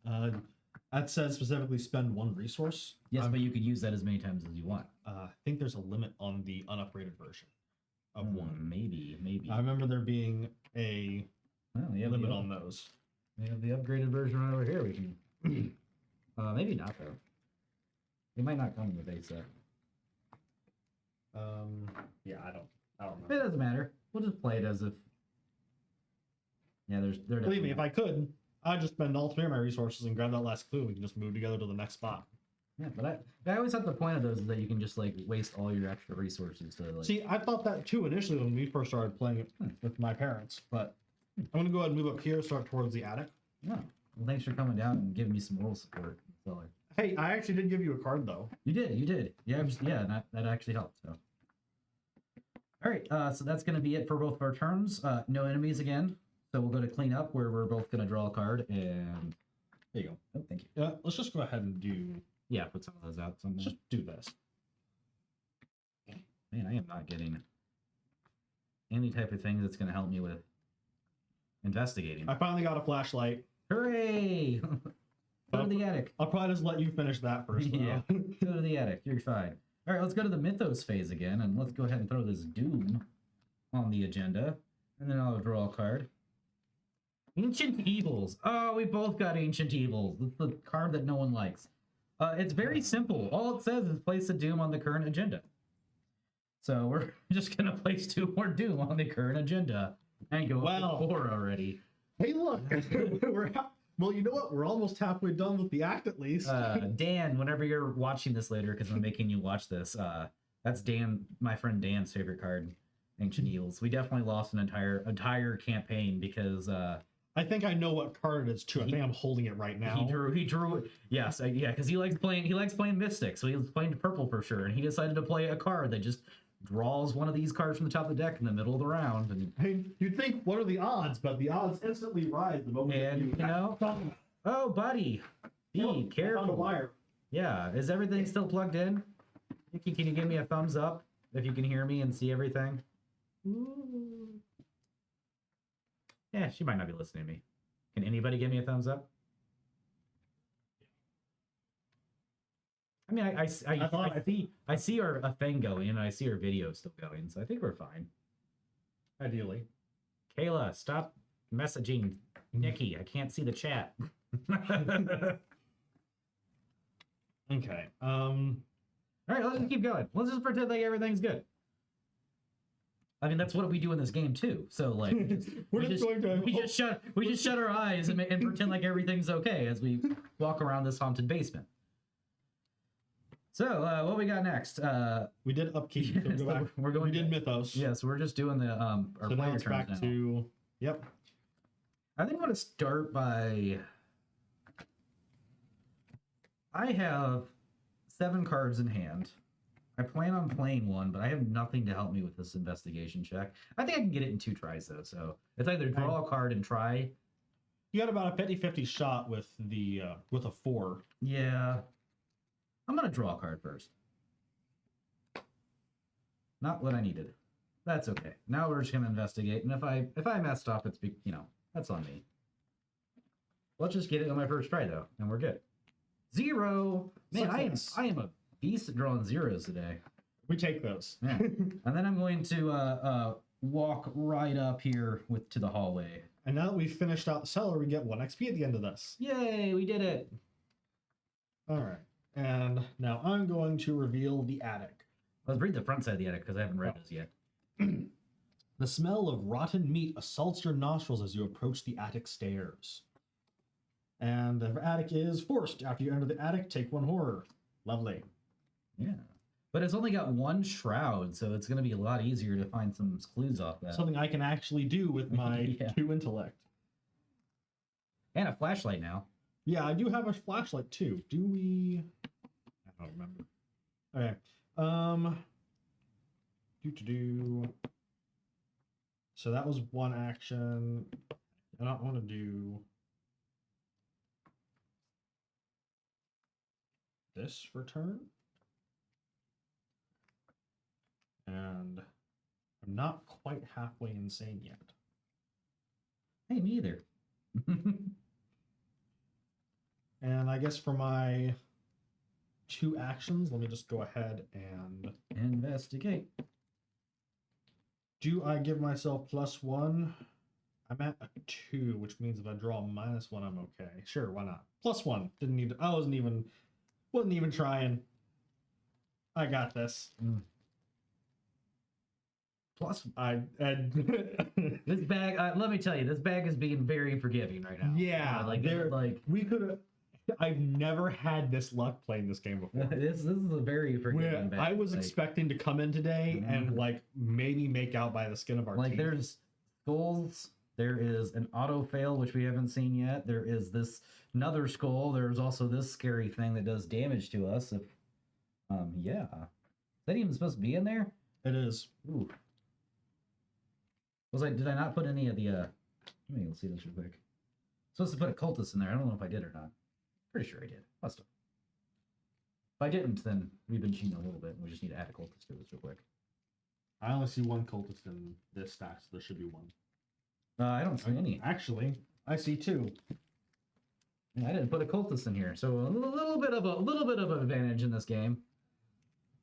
Speaker 2: That says specifically spend 1 resource.
Speaker 1: Yes, but you could use that as many times as you want.
Speaker 2: I think there's a limit on the unupgraded version of 1.
Speaker 1: Maybe.
Speaker 2: I remember there being a limit on those.
Speaker 1: We have the upgraded version right over here. We can. Maybe not though. It might not come in the base set.
Speaker 2: Yeah, I don't know.
Speaker 1: It doesn't matter. We'll just play it as if. Yeah, there.
Speaker 2: Believe me, if I could, I'd just spend all 3 of my resources and grab that last clue. We can just move together to the next spot.
Speaker 1: Yeah, but I always thought the point of those is that you can just like waste all your extra resources to like.
Speaker 2: See, I thought that too initially when we first started playing it with my parents, but I'm gonna go ahead and move up here, start towards the attic.
Speaker 1: Yeah. Well, thanks for coming down and giving me some moral support. So,
Speaker 2: hey, I actually did give you a card though.
Speaker 1: You did. Yeah, that actually helped. So. All right, so that's gonna be it for both of our turns. No enemies again. So we'll go to clean up where we're both gonna draw a card and there you go. Oh, thank you.
Speaker 2: Yeah, let's just go ahead and do
Speaker 1: Yeah, put some of those out somewhere.
Speaker 2: Just do this.
Speaker 1: Man, I am not getting any type of thing that's going to help me with investigating.
Speaker 2: I finally got a flashlight.
Speaker 1: Hooray! Go to the attic.
Speaker 2: I'll probably just let you finish that first.
Speaker 1: Yeah, go to the attic. You're fine. All right, let's go to the mythos phase again, and let's go ahead and throw this doom on the agenda, and then I'll draw a card. Ancient Evils. Oh, we both got Ancient Evils. It's the card that no one likes. It's very simple. All it says is place a doom on the current agenda. So we're just gonna place 2 more doom on the current agenda and go up to 4 already.
Speaker 2: Hey, look, well, you know what? We're almost halfway done with the act, at least.
Speaker 1: Dan, whenever you're watching this later, because I'm making you watch this, that's Dan, my friend Dan's favorite card, Ancient Evils. We definitely lost an entire campaign because
Speaker 2: I think I know what card it is too. I think I'm holding it right now.
Speaker 1: He drew it. Yes, yeah, because he likes playing Mystic, so he was playing purple for sure, and he decided to play a card that just draws one of these cards from the top of the deck in the middle of the round. And
Speaker 2: hey, you'd think, what are the odds? But the odds instantly rise the moment
Speaker 1: you know. Oh, buddy, be careful.
Speaker 2: On the wire.
Speaker 1: Yeah, is everything still plugged in? Nikki, can you give me a thumbs up if you can hear me and see everything? Ooh. Yeah, she might not be listening to me. Can anybody give me a thumbs up? I mean, I see a thing going, and I see our video still going, so I think we're fine.
Speaker 2: Ideally.
Speaker 1: Kayla, stop messaging Nikki. I can't see the chat.
Speaker 2: Okay.
Speaker 1: All right, let's just keep going. Let's just pretend like everything's good. I mean, that's what we do in this game too. So like, we just shut our eyes and pretend like everything's okay as we walk around this haunted basement. So, what we got next?
Speaker 2: We did upkeep. So go back. We did mythos.
Speaker 1: Yeah, so we're just doing the our
Speaker 2: so
Speaker 1: player
Speaker 2: now it's back
Speaker 1: turns now.
Speaker 2: to yep.
Speaker 1: I think I'm gonna start by. I have 7 cards in hand. I plan on playing 1, but I have nothing to help me with this investigation check. I think I can get it in 2 tries though. So it's either draw a card and try.
Speaker 2: You got about a 50-50 shot with the with a 4.
Speaker 1: Yeah. I'm gonna draw a card first. Not what I needed. That's okay. Now we're just gonna investigate, and if I messed up, it's that's on me. Let's just get it on my first try though, and we're good. 0. Man, I am a beast at drawing zeros today.
Speaker 2: We take those.
Speaker 1: Yeah. And then I'm going to walk right up here to the hallway.
Speaker 2: And now that we've finished out the cellar, we get 1 XP at the end of this.
Speaker 1: Yay, we did it.
Speaker 2: All right. And now I'm going to reveal the attic.
Speaker 1: Let's read the front side of the attic because I haven't read those yet.
Speaker 2: The smell of rotten meat assaults your nostrils as you approach the attic stairs. And the attic is forced. After you enter the attic, take 1 horror. Lovely.
Speaker 1: Yeah. But it's only got 1 shroud, so it's going to be a lot easier to find some clues off that.
Speaker 2: Something I can actually do with my 2 intellect.
Speaker 1: And a flashlight now.
Speaker 2: Yeah, I do have a flashlight too. Do we? I don't remember. Okay. So that was 1 action. I don't want to do this for turn. And I'm not quite halfway insane yet.
Speaker 1: Hey, me either.
Speaker 2: And I guess for my 2 actions, let me just go ahead and
Speaker 1: investigate.
Speaker 2: Do I give myself +1? I'm at a 2, which means if I draw a -1, I'm okay. Sure, why not? +1. Didn't need to, I wasn't even trying. I got this.
Speaker 1: Plus,
Speaker 2: this
Speaker 1: bag. Let me tell you, this bag is being very forgiving right now.
Speaker 2: Yeah, we could have. I've never had this luck playing this game before.
Speaker 1: This is a very forgiving bag.
Speaker 2: I was expecting to come in today and maybe make out by the skin of our teeth.
Speaker 1: There's skulls. There is an auto fail which we haven't seen yet. There is this another skull. There's also this scary thing that does damage to us. If yeah, is that even supposed to be in there?
Speaker 2: It is.
Speaker 1: Ooh. Did I not put any of the let me see this real quick. Supposed to put a cultist in there. I don't know if I did or not. Pretty sure I did. Must have. If I didn't, then we've been cheating a little bit. We just need to add a cultist to this real quick.
Speaker 2: I only see one cultist in this stack, so there should be one.
Speaker 1: I don't see any.
Speaker 2: Actually, I see two.
Speaker 1: I didn't put a cultist in here, so a little bit of an advantage in this game.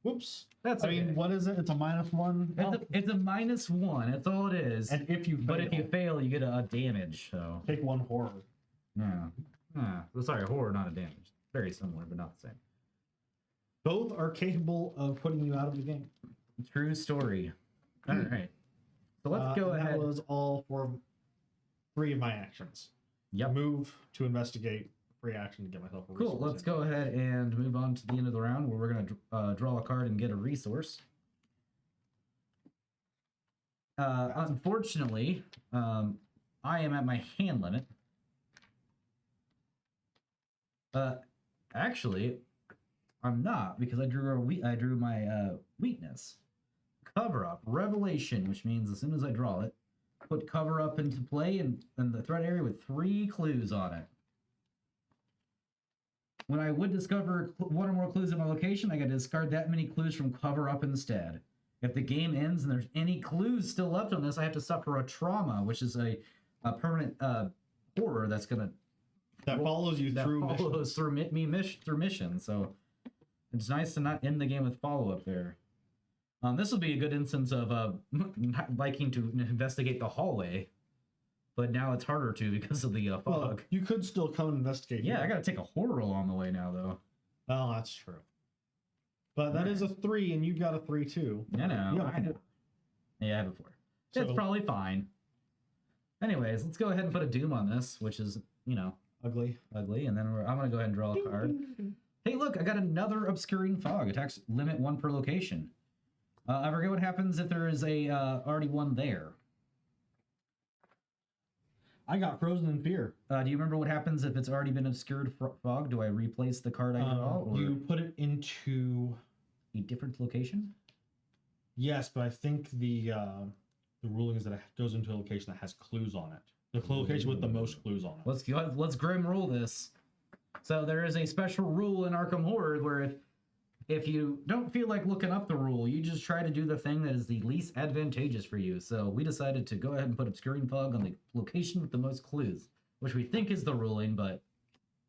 Speaker 2: Whoops.
Speaker 1: That's
Speaker 2: I
Speaker 1: okay.
Speaker 2: mean, what is it? It's a -1.
Speaker 1: It's a -1. That's all it is.
Speaker 2: And if you fail,
Speaker 1: if you fail, you get a damage. So
Speaker 2: take 1 horror.
Speaker 1: yeah. Well, sorry, horror, not a damage. Very similar, but not the same.
Speaker 2: Both are capable of putting you out of the game.
Speaker 1: True story. All right. So let's go ahead.
Speaker 2: That was all for 3 of my actions.
Speaker 1: Yep.
Speaker 2: Move to investigate, free action to get myself a
Speaker 1: Cool.
Speaker 2: resource.
Speaker 1: Let's go ahead and move on to the end of the round where we're going to draw a card and get a resource. Unfortunately, I am at my hand limit. Actually, I'm not because I drew my weakness. Cover up, revelation, which means as soon as I draw it, put cover up into play in the threat area with 3 clues on it. When I would discover 1 or more clues in my location, I got to discard that many clues from cover up instead. If the game ends and there's any clues still left on this, I have to suffer a trauma, which is a permanent horror that's gonna
Speaker 2: follows you
Speaker 1: through mission. So it's nice to not end the game with follow up there. This will be a good instance of not liking to investigate the hallway, but now it's harder to because of the fog.
Speaker 2: Well, you could still come and investigate.
Speaker 1: Yeah,
Speaker 2: here.
Speaker 1: I got to take a horror roll on the way now, though.
Speaker 2: Oh, that's true. But that is a 3, and you've got a 3 too.
Speaker 1: I know.
Speaker 2: You have a
Speaker 1: I know.
Speaker 2: 4.
Speaker 1: Yeah, I have a 4.
Speaker 2: So,
Speaker 1: It's probably fine. Anyways, let's go ahead and put a doom on this, which is,
Speaker 2: ugly.
Speaker 1: and then I'm going to go ahead and draw a card. Hey, look, I got another obscuring fog. Attacks limit 1 per location. I forget what happens if there is a already one there.
Speaker 2: I got frozen in fear.
Speaker 1: Do you remember what happens if it's already been obscured fog? Do I replace the card I draw? Or
Speaker 2: You put it into
Speaker 1: a different location?
Speaker 2: Yes, but I think the ruling is that it goes into a location that has clues on it. The location with the most clues on it.
Speaker 1: Let's grim roll this. So there is a special rule in Arkham Horror where if you don't feel like looking up the rule, you just try to do the thing that is the least advantageous for you. So we decided to go ahead and put obscuring fog on the location with the most clues, which we think is the ruling, but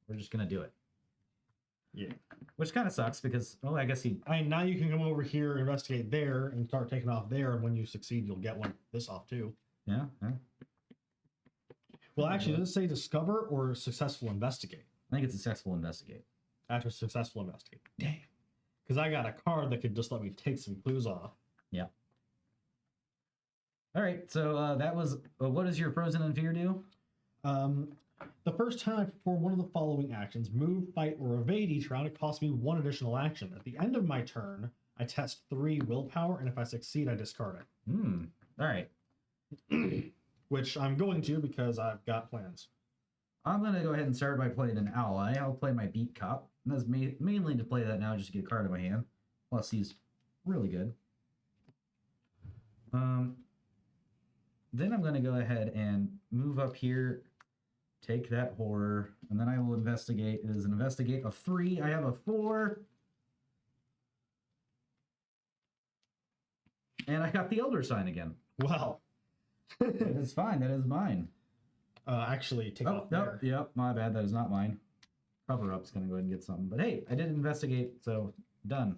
Speaker 1: we're just gonna do it.
Speaker 2: Yeah.
Speaker 1: Which kind of sucks because, I guess
Speaker 2: now you can come over here, investigate there, and start taking off there, and when you succeed, you'll get this off too.
Speaker 1: Yeah.
Speaker 2: Well, actually, does it say discover or successful investigate?
Speaker 1: I think it's successful investigate.
Speaker 2: After successful investigate. Dang. Because I got a card that could just let me take some clues off.
Speaker 1: Yeah. All right, so that was, what does your Frozen in Fear do?
Speaker 2: The first time I perform one of the following actions, move, fight, or evade each round, it costs me 1 additional action. At the end of my turn, I test 3 willpower, and if I succeed, I discard it.
Speaker 1: All right.
Speaker 2: Which I'm going to because I've got plans.
Speaker 1: I'm going to go ahead and start by playing an ally. I'll play my Beat Cop. And that's mainly to play that now just to get a card in my hand. Plus, he's really good. Then I'm going to go ahead and move up here, take that horror, and then I will investigate. It is an investigate of 3. I have a 4. And I got the Elder Sign again.
Speaker 2: Well.
Speaker 1: That is fine. That is mine.
Speaker 2: Actually, take off there.
Speaker 1: Yep, my bad. That is not mine. Cover Up's going to go ahead and get something. But hey, I did investigate, so done.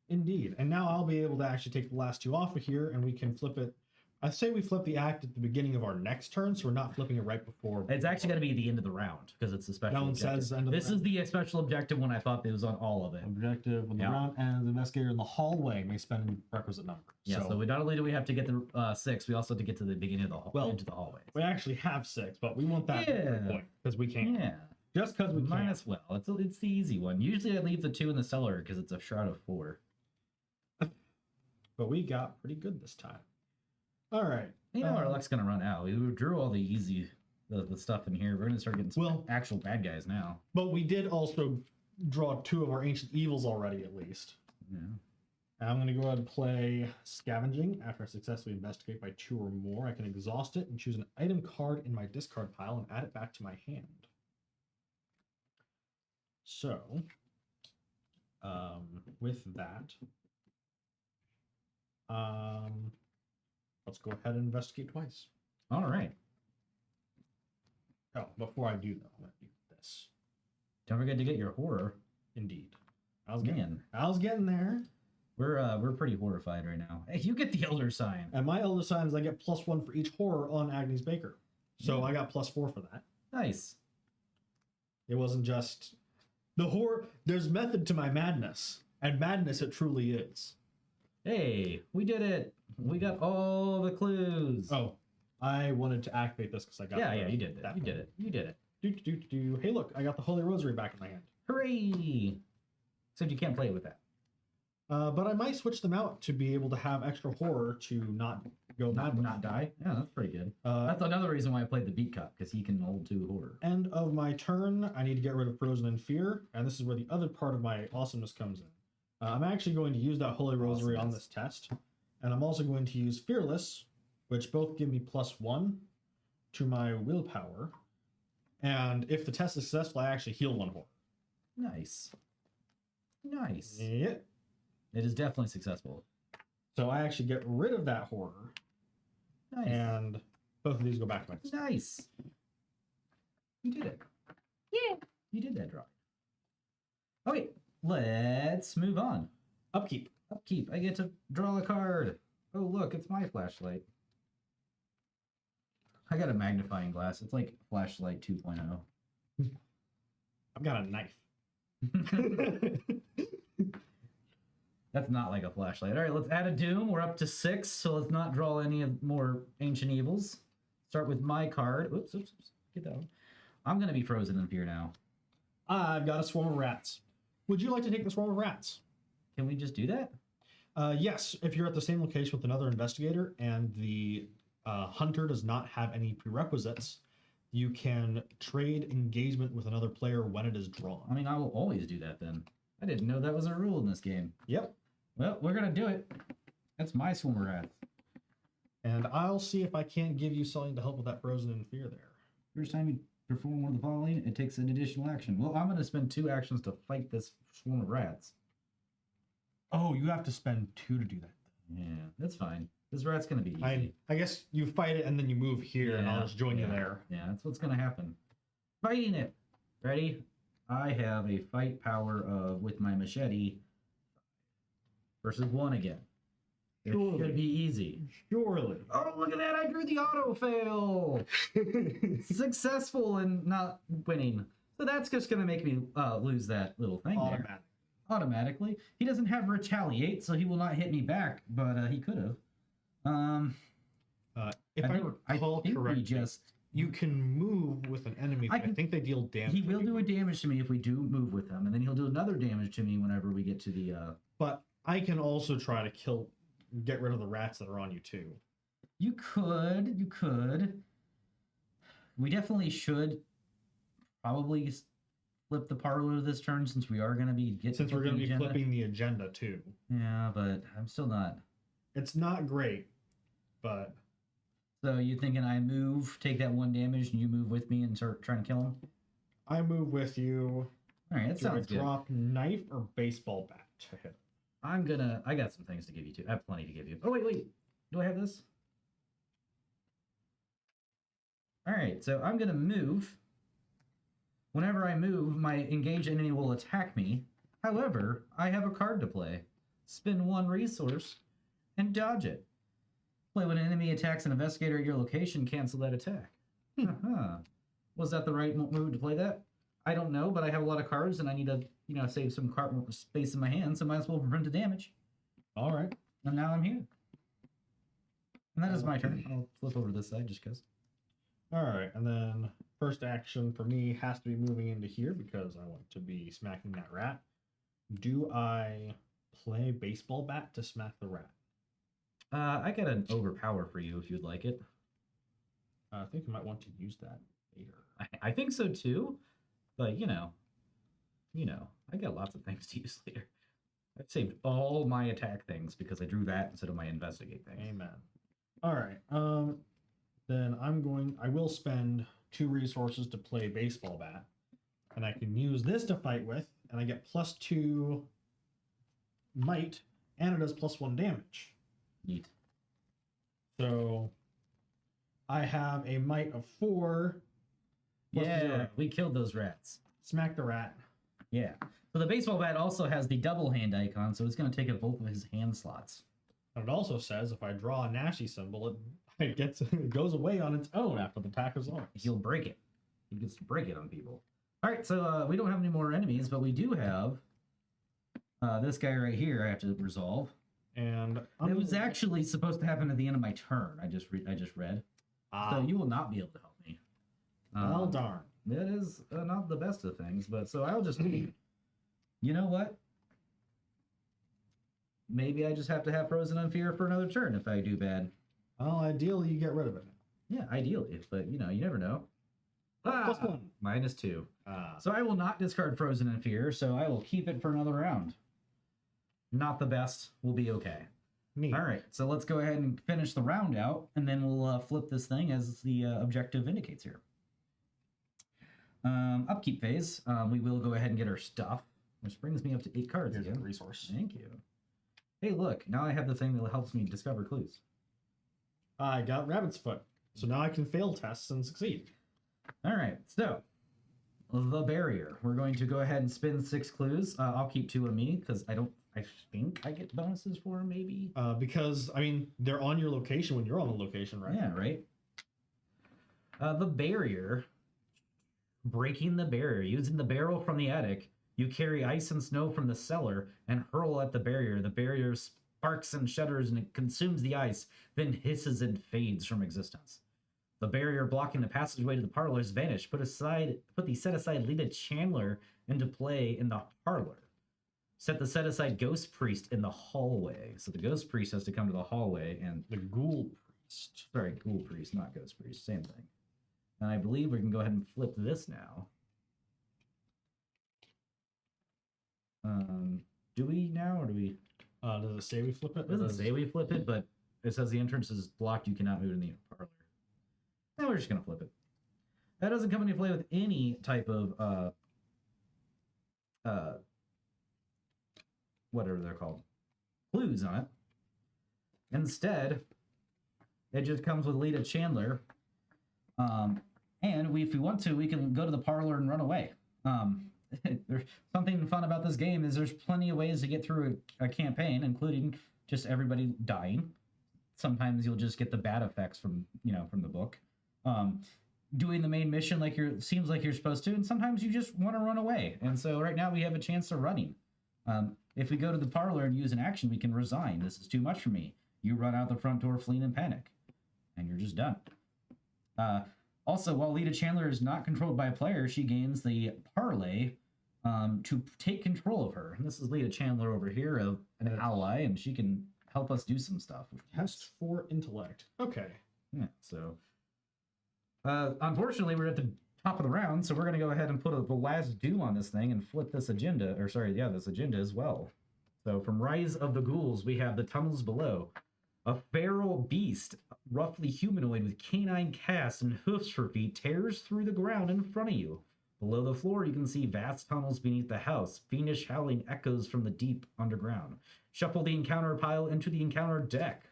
Speaker 2: Indeed. And now I'll be able to actually take the last 2 off of here, and we can flip it. I say we flip the act at the beginning of our next turn, so we're not flipping it right before.
Speaker 1: It's actually going to be at the end of the round, because it's a special
Speaker 2: No one
Speaker 1: objective.
Speaker 2: says end of
Speaker 1: This
Speaker 2: the
Speaker 1: is the special objective when I thought it was on all of it.
Speaker 2: Objective when the round ends, the investigator in the hallway may spend requisite number.
Speaker 1: Yeah, so we not only do we have to get the 6, we also have to get to the beginning of the into the hallway.
Speaker 2: We actually have 6, but we want that point, because we can't.
Speaker 1: Yeah.
Speaker 2: Just because we
Speaker 1: Might
Speaker 2: can.
Speaker 1: as well. It's the easy one. Usually I leave the 2 in the cellar because it's a shroud of 4.
Speaker 2: But we got pretty good this time. All right.
Speaker 1: Our luck's gonna run out. We drew all the easy the stuff in here. We're gonna start getting some actual bad guys now.
Speaker 2: But we did also draw 2 of our ancient evils already, at least.
Speaker 1: Yeah.
Speaker 2: And I'm gonna go ahead and play scavenging. After I successfully investigate by 2 or more, I can exhaust it and choose an item card in my discard pile and add it back to my hand. So With that, let's go ahead and investigate twice.
Speaker 1: All right.
Speaker 2: Oh, before I do though, I'm gonna do this.
Speaker 1: Don't forget to get your horror.
Speaker 2: Indeed. I was getting there.
Speaker 1: We're pretty horrified right now. Hey, you get the elder sign.
Speaker 2: And my elder sign is I get +1 for each horror on Agnes Baker. So
Speaker 1: Yeah.
Speaker 2: I got +4 for that.
Speaker 1: Nice.
Speaker 2: It wasn't just the horror. There's method to my madness. And madness it truly is.
Speaker 1: Hey, we did it. We got all the clues.
Speaker 2: Oh, I wanted to activate this because I got
Speaker 1: yeah, you did that. You did it. You did it.
Speaker 2: Hey, look, I got the Holy Rosary back in my hand.
Speaker 1: Hooray! Except you can't play with that.
Speaker 2: But I might switch them out to be able to have extra horror to not go mad.
Speaker 1: Not die. Yeah, that's pretty good.
Speaker 2: Uh,
Speaker 1: That's another reason why I played the Beat Cup, because he can hold 2 horror.
Speaker 2: End of my turn, I need to get rid of Frozen and Fear, and this is where the other part of my awesomeness comes in. I'm actually going to use that Holy Rosary on this test, and I'm also going to use Fearless, which both give me +1 to my willpower, and if the test is successful, I actually heal 1 horror.
Speaker 1: Nice. Nice.
Speaker 2: Yeah.
Speaker 1: It is definitely successful.
Speaker 2: So I actually get rid of that horror,
Speaker 1: Nice.
Speaker 2: and both of these go back to my test.
Speaker 1: Nice. You did it. Yeah. You did that drawing. Okay, let's move on.
Speaker 2: Upkeep.
Speaker 1: Upkeep. I get to draw a card. Oh, look, it's my flashlight. I got a magnifying glass. It's like flashlight 2.0.
Speaker 2: I've got a knife.
Speaker 1: That's not like a flashlight. All right, let's add a doom. We're up to 6, so let's not draw any of more ancient evils. Start with my card. Oops. Get that one. I'm going to be frozen in fear now.
Speaker 2: I've got a swarm of rats. Would you like to take the swarm of rats?
Speaker 1: Can we just do that?
Speaker 2: Yes, if you're at the same location with another investigator and the hunter does not have any prerequisites, you can trade engagement with another player when it is drawn.
Speaker 1: I mean, I will always do that then. I didn't know that was a rule in this game.
Speaker 2: Yep.
Speaker 1: Well, we're going to do it. That's my swarm of rats.
Speaker 2: And I'll see if I can't give you something to help with that frozen in fear there.
Speaker 1: First time you perform one of the following, it takes an additional action. Well, I'm going to spend 2 actions to fight this swarm of rats.
Speaker 2: Oh, you have to spend 2 to do that.
Speaker 1: Yeah, that's fine. This rat's going to be easy.
Speaker 2: I guess you fight it and then you move here and I'll just join you there.
Speaker 1: Yeah, that's what's going to happen. Fighting it. Ready? I have a fight power of, with my machete, versus 1 again. It should be easy.
Speaker 2: Surely.
Speaker 1: Oh, look at that. I drew the auto fail. Successful and not winning. So that's just going to make me lose that little thing there. Automatically. He doesn't have retaliate, so he will not hit me back, but he could have.
Speaker 2: If I recall correctly, you can move with an enemy. I think they deal damage.
Speaker 1: He will do a damage to me if we do move with him, and then he'll do another damage to me whenever we get to the.
Speaker 2: But I can also try to get rid of the rats that are on you too.
Speaker 1: You could. We definitely should probably flip the parlor this turn since we are going to be
Speaker 2: flipping the agenda too.
Speaker 1: Yeah, but I'm still not.
Speaker 2: It's not great, but.
Speaker 1: So you thinking I move, take that 1 damage, and you move with me and start trying to kill him?
Speaker 2: I move with you.
Speaker 1: All right, that sounds good.
Speaker 2: Drop knife or baseball bat to hit.
Speaker 1: I got some things to give you too. I have plenty to give you. Oh, wait. Do I have this? All right, so I'm going to move. Whenever I move, my engaged enemy will attack me. However, I have a card to play. Spend 1 resource and dodge it. Play when an enemy attacks an investigator at your location, cancel that attack. Was that the right move to play that? I don't know, but I have a lot of cards and I need to, save some card space in my hand, so might as well prevent the damage.
Speaker 2: All right.
Speaker 1: And now I'm here. And that is my turn. I'll flip over to this side just because.
Speaker 2: All right, and then first action for me has to be moving into here because I want to be smacking that rat. Do I play baseball bat to smack the rat?
Speaker 1: I got an overpower for you if you'd like it.
Speaker 2: I think I might want to use that later.
Speaker 1: I think so too, but I got lots of things to use later. I've saved all my attack things because I drew that instead of my investigate thing.
Speaker 2: Amen. All right. Then I will spend 2 resources to play baseball bat, and I can use this to fight with, and I get +2 might, and it does +1 damage.
Speaker 1: Neat.
Speaker 2: So I have a might of 4. plus
Speaker 1: Yeah,
Speaker 2: 0.
Speaker 1: we killed those rats.
Speaker 2: Smack the rat.
Speaker 1: Yeah. So the baseball bat also has the double hand icon, so it's going to take up both of his hand slots.
Speaker 2: And it also says if I draw a Nashi symbol, it goes away on its own after the attack is on.
Speaker 1: He'll break it. He gets to break it on people. All right, so we don't have any more enemies, but we do have this guy right here I have to resolve.
Speaker 2: And
Speaker 1: It was actually supposed to happen at the end of my turn. I just read. So you will not be able to help me.
Speaker 2: Well, darn.
Speaker 1: That is not the best of things, but so I'll just... You know what? Maybe I just have to have Frozen on Fear for another turn if I do bad.
Speaker 2: Well, ideally, you get rid of it.
Speaker 1: Yeah, ideally, but you never know.
Speaker 2: +1.
Speaker 1: -2. So I will not discard Frozen in Fear, so I will keep it for another round. Not the best. We'll be okay.
Speaker 2: Neat.
Speaker 1: All right, so let's go ahead and finish the round out, and then we'll flip this thing as the objective indicates here. Upkeep phase. We will go ahead and get our stuff, which brings me up to 8 cards
Speaker 2: Here's a
Speaker 1: again.
Speaker 2: resource.
Speaker 1: Thank you. Hey, look, now I have the thing that helps me discover clues.
Speaker 2: I got Rabbit's Foot, so now I can fail tests and succeed.
Speaker 1: All right, so the barrier. We're going to go ahead and spin 6 clues. I'll keep 2 of me because I think I get bonuses for them, maybe.
Speaker 2: Because, I mean, they're on your location when you're on the location, right?
Speaker 1: Yeah, right. The barrier. Breaking the barrier. Using the barrel from the attic, you carry ice and snow from the cellar and hurl at the barrier. The barrier sparks and shudders and it consumes the ice, then hisses and fades from existence. The barrier blocking the passageway to the parlor has vanished. Put the set-aside Lita Chandler into play in the parlor. Set the set-aside Ghost Priest in the hallway. So the Ghost Priest has to come to the hallway and...
Speaker 2: The Ghoul Priest.
Speaker 1: Sorry, Ghoul Priest, not Ghost Priest. Same thing. And I believe we can go ahead and flip this now. Do we now, or do we...
Speaker 2: Does it say we flip it?
Speaker 1: It doesn't say we flip it, but it says the entrance is blocked. You cannot move in the parlor. Now we're just going to flip it. That doesn't come into play with any type of, whatever they're called, clues on it. Instead, it just comes with Lita Chandler. And if we want to, we can go to the parlor and run away. There's something fun about this game is there's plenty of ways to get through a campaign, including just everybody dying. Sometimes you'll just get the bad effects from the book. Doing the main mission seems like you're supposed to, and sometimes you just want to run away. And so right now we have a chance of running. If we go to the parlor and use an action, we can resign. This is too much for me. You run out the front door fleeing in panic, and you're just done. Also, while Lita Chandler is not controlled by a player, she gains the parlay to take control of her. And this is Lita Chandler over here, an ally, and she can help us do some stuff.
Speaker 2: Test for intellect. Okay.
Speaker 1: Yeah, so... unfortunately, we're at the top of the round, so we're going to go ahead and put the last do on this thing and flip this agenda, this agenda as well. So from Rise of the Ghouls, we have the tunnels below. A feral beast, roughly humanoid with canine casts and hoofs for feet, tears through the ground in front of you. Below the floor, you can see vast tunnels beneath the house. Fiendish howling echoes from the deep underground. Shuffle the encounter pile into the encounter deck.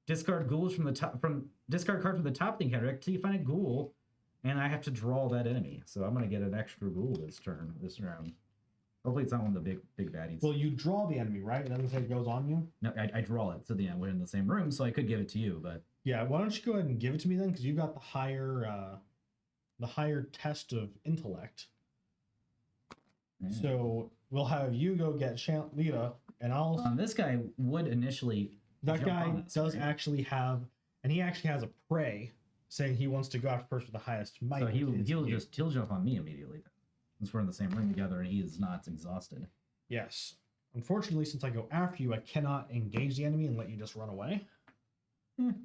Speaker 1: Discard ghouls discard card from the top of the encounter deck till you find a ghoul, and I have to draw that enemy. So I'm gonna get an extra ghoul this round. Hopefully it's not one of the big baddies.
Speaker 2: Well, you draw the enemy, right? It doesn't say it goes on you?
Speaker 1: No, I draw it. So we're in the same room, so I could give it to you, but...
Speaker 2: Yeah, why don't you go ahead and give it to me then? Because you've got the higher test of intellect.
Speaker 1: Yeah.
Speaker 2: So we'll have you go get Lita, and I'll...
Speaker 1: this guy would initially...
Speaker 2: That guy does actually have... And he actually has a prey, saying he wants to go after the person with the highest might.
Speaker 1: So he'll jump on me immediately then. Since we're in the same room together and he is not exhausted.
Speaker 2: Yes. Unfortunately, since I go after you, I cannot engage the enemy and let you just run away.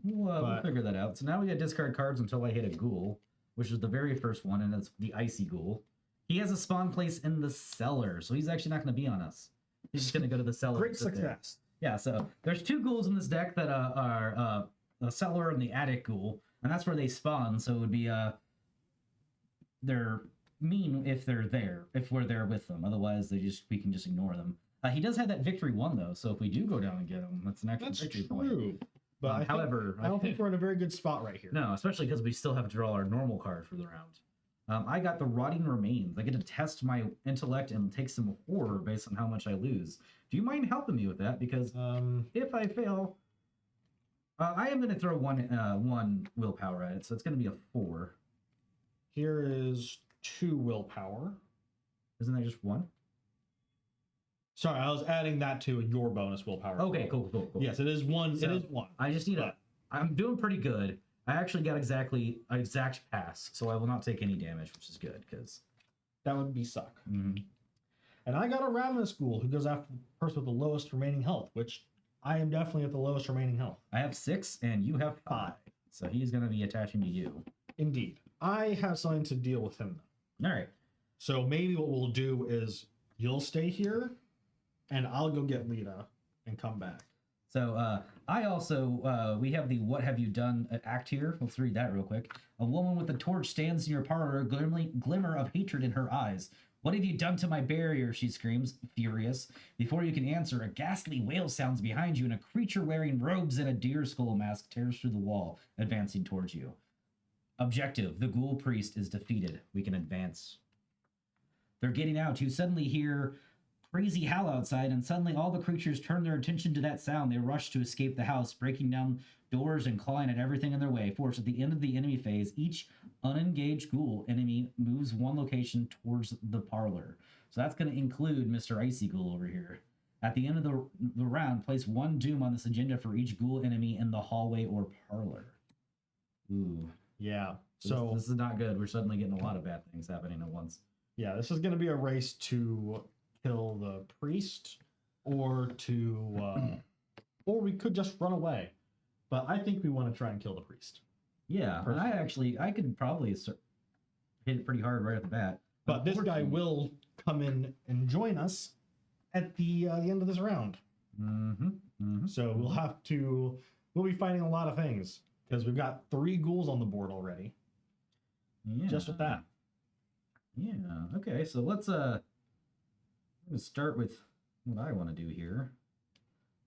Speaker 1: We'll figure that out. So now we got discard cards until I hit a ghoul, which is the very first one, and it's the icy ghoul. He has a spawn place in the cellar, so he's actually not going to be on us. He's just going to go to the cellar.
Speaker 2: Great success.
Speaker 1: Yeah, so there's 2 ghouls in this deck that are the cellar and the attic ghoul, and that's where they spawn, so it would be they're mean if they're there, if we're there with them. Otherwise, we can just ignore them. He does have that victory 1 though, so if we do go down and get him, that's an extra
Speaker 2: That's
Speaker 1: victory
Speaker 2: true.
Speaker 1: point.
Speaker 2: But
Speaker 1: However,
Speaker 2: I don't think we're in a very good spot right here.
Speaker 1: No, especially because we still have to draw our normal card for the round. I got the Rotting Remains. I get to test my intellect and take some horror based on how much I lose. Do you mind helping me with that? Because if I fail, I am going to throw one willpower at it, so it's going to be a 4.
Speaker 2: Here is 2 willpower.
Speaker 1: Isn't that just 1?
Speaker 2: Sorry, I was adding that to your bonus willpower.
Speaker 1: Okay, cool.
Speaker 2: Yes, it is 1.
Speaker 1: So,
Speaker 2: it is 1.
Speaker 1: I just need I'm doing pretty good. I actually got an exact pass, so I will not take any damage, which is good, because...
Speaker 2: That would be suck.
Speaker 1: Mm-hmm.
Speaker 2: And I got a Ravenous Ghoul who goes after the person with the lowest remaining health, which I am definitely at the lowest remaining health.
Speaker 1: I have 6, and you have 5. So he's going to be attaching to you.
Speaker 2: Indeed. I have something to deal with him, though.
Speaker 1: All right.
Speaker 2: So maybe what we'll do is you'll stay here, and I'll go get Lita and come back.
Speaker 1: So I also, we have the What Have You Done act here. Let's read that real quick. A woman with a torch stands in your parlor, a glimmer of hatred in her eyes. What have you done to my barrier? She screams, furious. Before you can answer, a ghastly wail sounds behind you, and a creature wearing robes and a deer skull mask tears through the wall, advancing towards you. Objective, the ghoul priest is defeated. We can advance. They're getting out. You suddenly hear crazy howl outside, and suddenly all the creatures turn their attention to that sound. They rush to escape the house, breaking down doors and clawing at everything in their way. Forced at the end of the enemy phase, each unengaged ghoul enemy moves 1 location towards the parlor. So that's going to include Mr. Icy Ghoul over here. At the end of the round, place 1 doom on this agenda for each ghoul enemy in the hallway or parlor. Ooh.
Speaker 2: Yeah.
Speaker 1: So this is not good. We're suddenly getting a lot of bad things happening at once.
Speaker 2: Yeah, this is going to be a race to kill the priest, or we could just run away. But I think we want to try and kill the priest.
Speaker 1: Yeah, and I could probably hit it pretty hard right off the bat.
Speaker 2: But this guy will come in and join us at the end of this round. So we'll be fighting a lot of things, because we've got 3 ghouls on the board already.
Speaker 1: Yeah.
Speaker 2: Just with that.
Speaker 1: Yeah. Okay. So let's start with what I want to do here,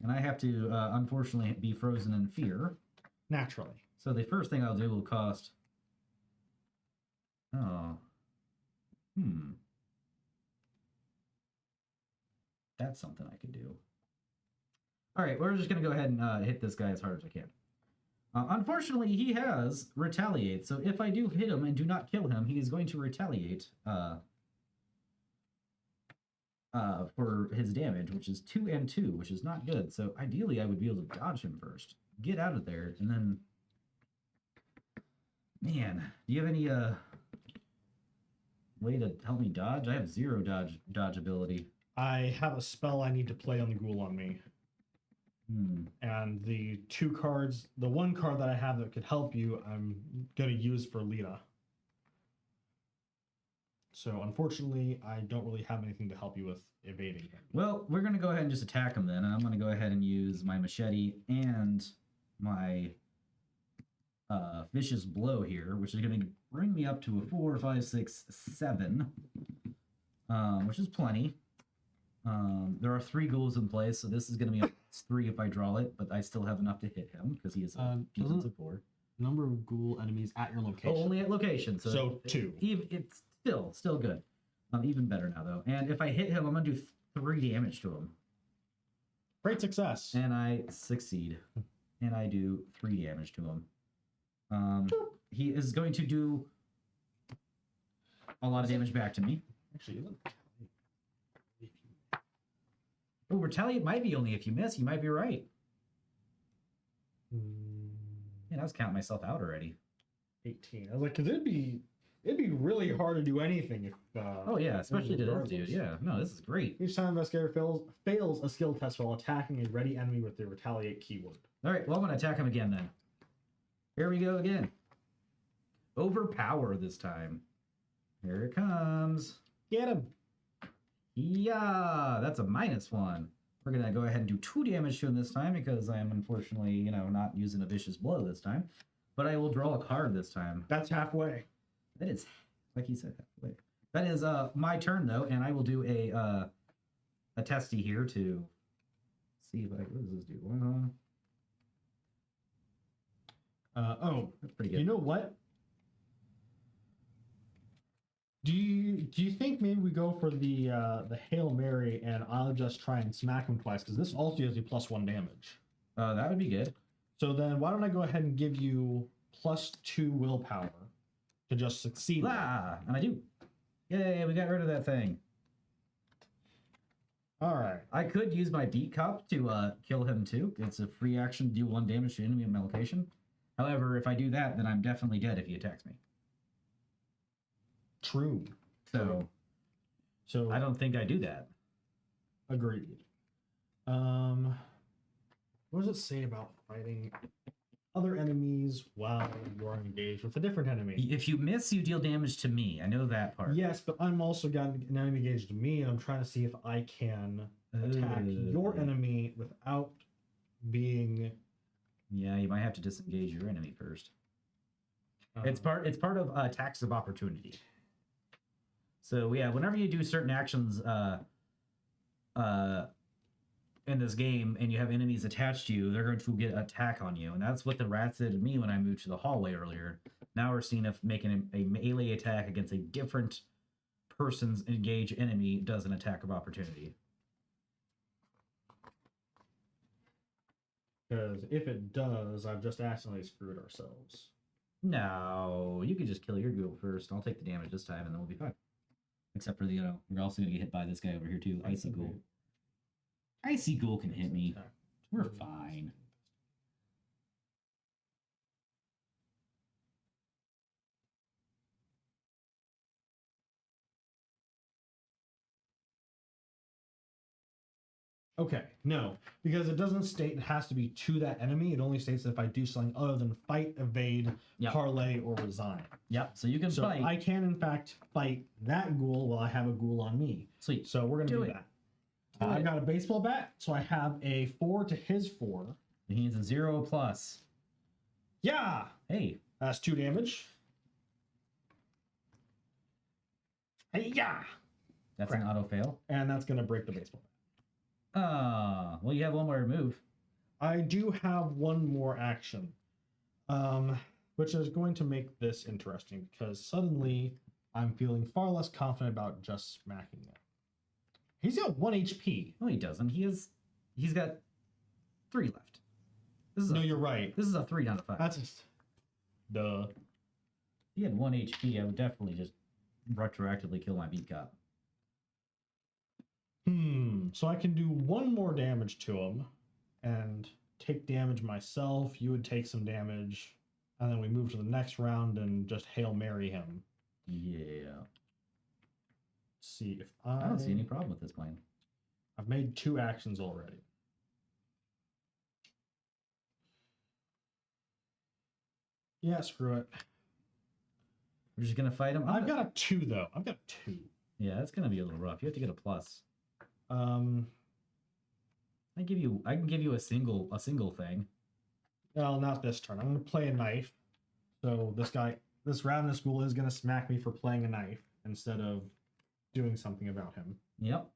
Speaker 1: and I have to unfortunately be frozen in fear.
Speaker 2: Naturally.
Speaker 1: So the first thing I'll do will cost. That's something I could do. All right, we're just gonna go ahead and hit this guy as hard as I can. Unfortunately, he has retaliate. So if I do hit him and do not kill him, he is going to retaliate for his damage, which is 2 and 2, which is not good. So ideally, I would be able to dodge him first, get out of there, and then. Man, do you have any way to help me dodge? I have 0 dodge ability.
Speaker 2: I have a spell I need to play on the ghoul on me. And the 2 cards, the 1 card that I have that could help you, I'm going to use for Lita. So unfortunately, I don't really have anything to help you with evading him.
Speaker 1: Well, we're going to go ahead and just attack him then. And I'm going to go ahead and use my machete and my vicious blow here, which is going to bring me up to a 4, 5, 6, 7, which is plenty. There are 3 ghouls in place, so this is going to be a 3 if I draw it, but I still have enough to hit him because he is a defensive 4.
Speaker 3: Number of ghoul enemies at your location.
Speaker 1: Oh, only at location,
Speaker 2: so 2.
Speaker 1: It's still good. Even better now though. And if I hit him, I'm going to do 3 damage to him.
Speaker 2: Great success.
Speaker 1: And I succeed, and I do 3 damage to him. He is going to do a lot of damage back to me.
Speaker 2: Actually, isn't.
Speaker 1: Oh, retaliate might be only if you miss. You might be right. Man, I was counting myself out already.
Speaker 2: 18. I was like, because it'd be really hard to do anything if.
Speaker 1: Oh yeah, especially to this dude. Yeah, no, this is great.
Speaker 2: Each time investigator fails a skill test while attacking a ready enemy with the retaliate keyword.
Speaker 1: All right, well I'm gonna attack him again then. Here we go again. Overpower this time. Here it comes.
Speaker 2: Get him.
Speaker 1: Yeah, that's a -1. We're gonna go ahead and do 2 damage to him this time because I am unfortunately, not using a vicious blow this time. But I will draw a card this time.
Speaker 2: That's halfway.
Speaker 1: That is, like you said, halfway. That is my turn though, and I will do a a testy here to see if I what does this do? That's pretty good.
Speaker 2: You know what? Do you think maybe we go for the Hail Mary and I'll just try and smack him twice because this also gives you +1 damage.
Speaker 1: That would be good.
Speaker 2: So then why don't I go ahead and give you +2 willpower to just succeed?
Speaker 1: Ah, and I do. Yay, we got rid of that thing.
Speaker 2: All right.
Speaker 1: I could use my beat cop to kill him too. It's a free action, deal 1 damage to enemy at my location. However, if I do that, then I'm definitely dead if he attacks me.
Speaker 2: True.
Speaker 1: So I don't think I do that.
Speaker 2: Agreed. What does it say about fighting other enemies while you're engaged with a different enemy?
Speaker 1: If you miss, you deal damage to me. I know that part.
Speaker 2: Yes, but I'm also got an enemy engaged to me, and I'm trying to see if I can attack your enemy without being.
Speaker 1: Yeah, you might have to disengage your enemy first. It's part of attacks of opportunity. So yeah, whenever you do certain actions in this game and you have enemies attached to you, they're going to get an attack on you. And that's what the rats did to me when I moved to the hallway earlier. Now we're seeing if making a melee attack against a different person's engaged enemy does an attack of opportunity.
Speaker 2: Because if it does, I've just accidentally screwed ourselves.
Speaker 1: No, you could just kill your ghoul first. I'll take the damage this time and then we'll be fine. Except for the, we're also going to get hit by this guy over here too, Icy Ghoul. Icy Ghoul can hit me. We're fine.
Speaker 2: Okay, no, because it doesn't state it has to be to that enemy. It only states that if I do something other than fight, evade, parlay, or resign.
Speaker 1: Yep, so you can fight.
Speaker 2: I can, in fact, fight that ghoul while I have a ghoul on me.
Speaker 1: Sweet.
Speaker 2: So we're going to do that. I've got a baseball bat, so I have a 4 to his 4.
Speaker 1: He needs a 0+.
Speaker 2: Yeah!
Speaker 1: Hey.
Speaker 2: That's 2 damage. Hey, yeah!
Speaker 1: That's an auto fail.
Speaker 2: And that's going to break the baseball bat.
Speaker 1: Well, you have one more move.
Speaker 2: I do have one more action, which is going to make this interesting because suddenly I'm feeling far less confident about just smacking it. He's got 1 HP.
Speaker 1: No, he doesn't. He's got 3 left.
Speaker 2: No, you're right.
Speaker 1: This is a 3 down to 5.
Speaker 2: That's just... Duh.
Speaker 1: If he had 1 HP, I would definitely just retroactively kill my beat cop.
Speaker 2: So I can do 1 more damage to him and take damage myself. You would take some damage. And then we move to the next round and just Hail Mary him.
Speaker 1: Yeah.
Speaker 2: See if
Speaker 1: I don't see any problem with this plan.
Speaker 2: I've made 2 actions already. Yeah, screw it.
Speaker 1: We're just gonna fight him.
Speaker 2: I've got a 2 though. I've got 2.
Speaker 1: Yeah, that's gonna be a little rough. You have to get a plus. I can give you a single thing.
Speaker 2: Well, not this turn. I'm gonna play a knife. So this ravenous ghoul is gonna smack me for playing a knife instead of doing something about him.
Speaker 1: Yep.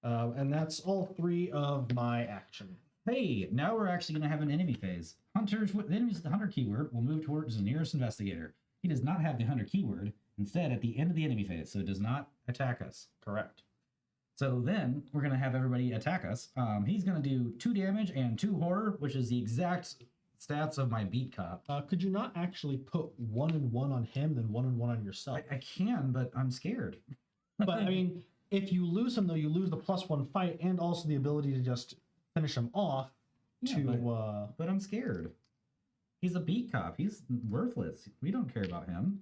Speaker 2: And that's all 3 of my action.
Speaker 1: Hey, now we're actually going to have an enemy phase. Hunters with enemies with the hunter keyword will move towards the nearest investigator. He does not have the hunter keyword, instead at the end of the enemy phase, so it does not attack us.
Speaker 2: Correct.
Speaker 1: So then we're going to have everybody attack us. He's going to do 2 damage and 2 horror, which is the exact stats of my beat cop.
Speaker 2: Could you not actually put 1 and 1 on him, then 1 and 1 on yourself?
Speaker 1: I can, but I'm scared.
Speaker 2: But I mean, if you lose him though, you lose the +1 fight and also the ability to just finish him off.
Speaker 1: But I'm scared. He's a beat cop. He's worthless. We don't care about him.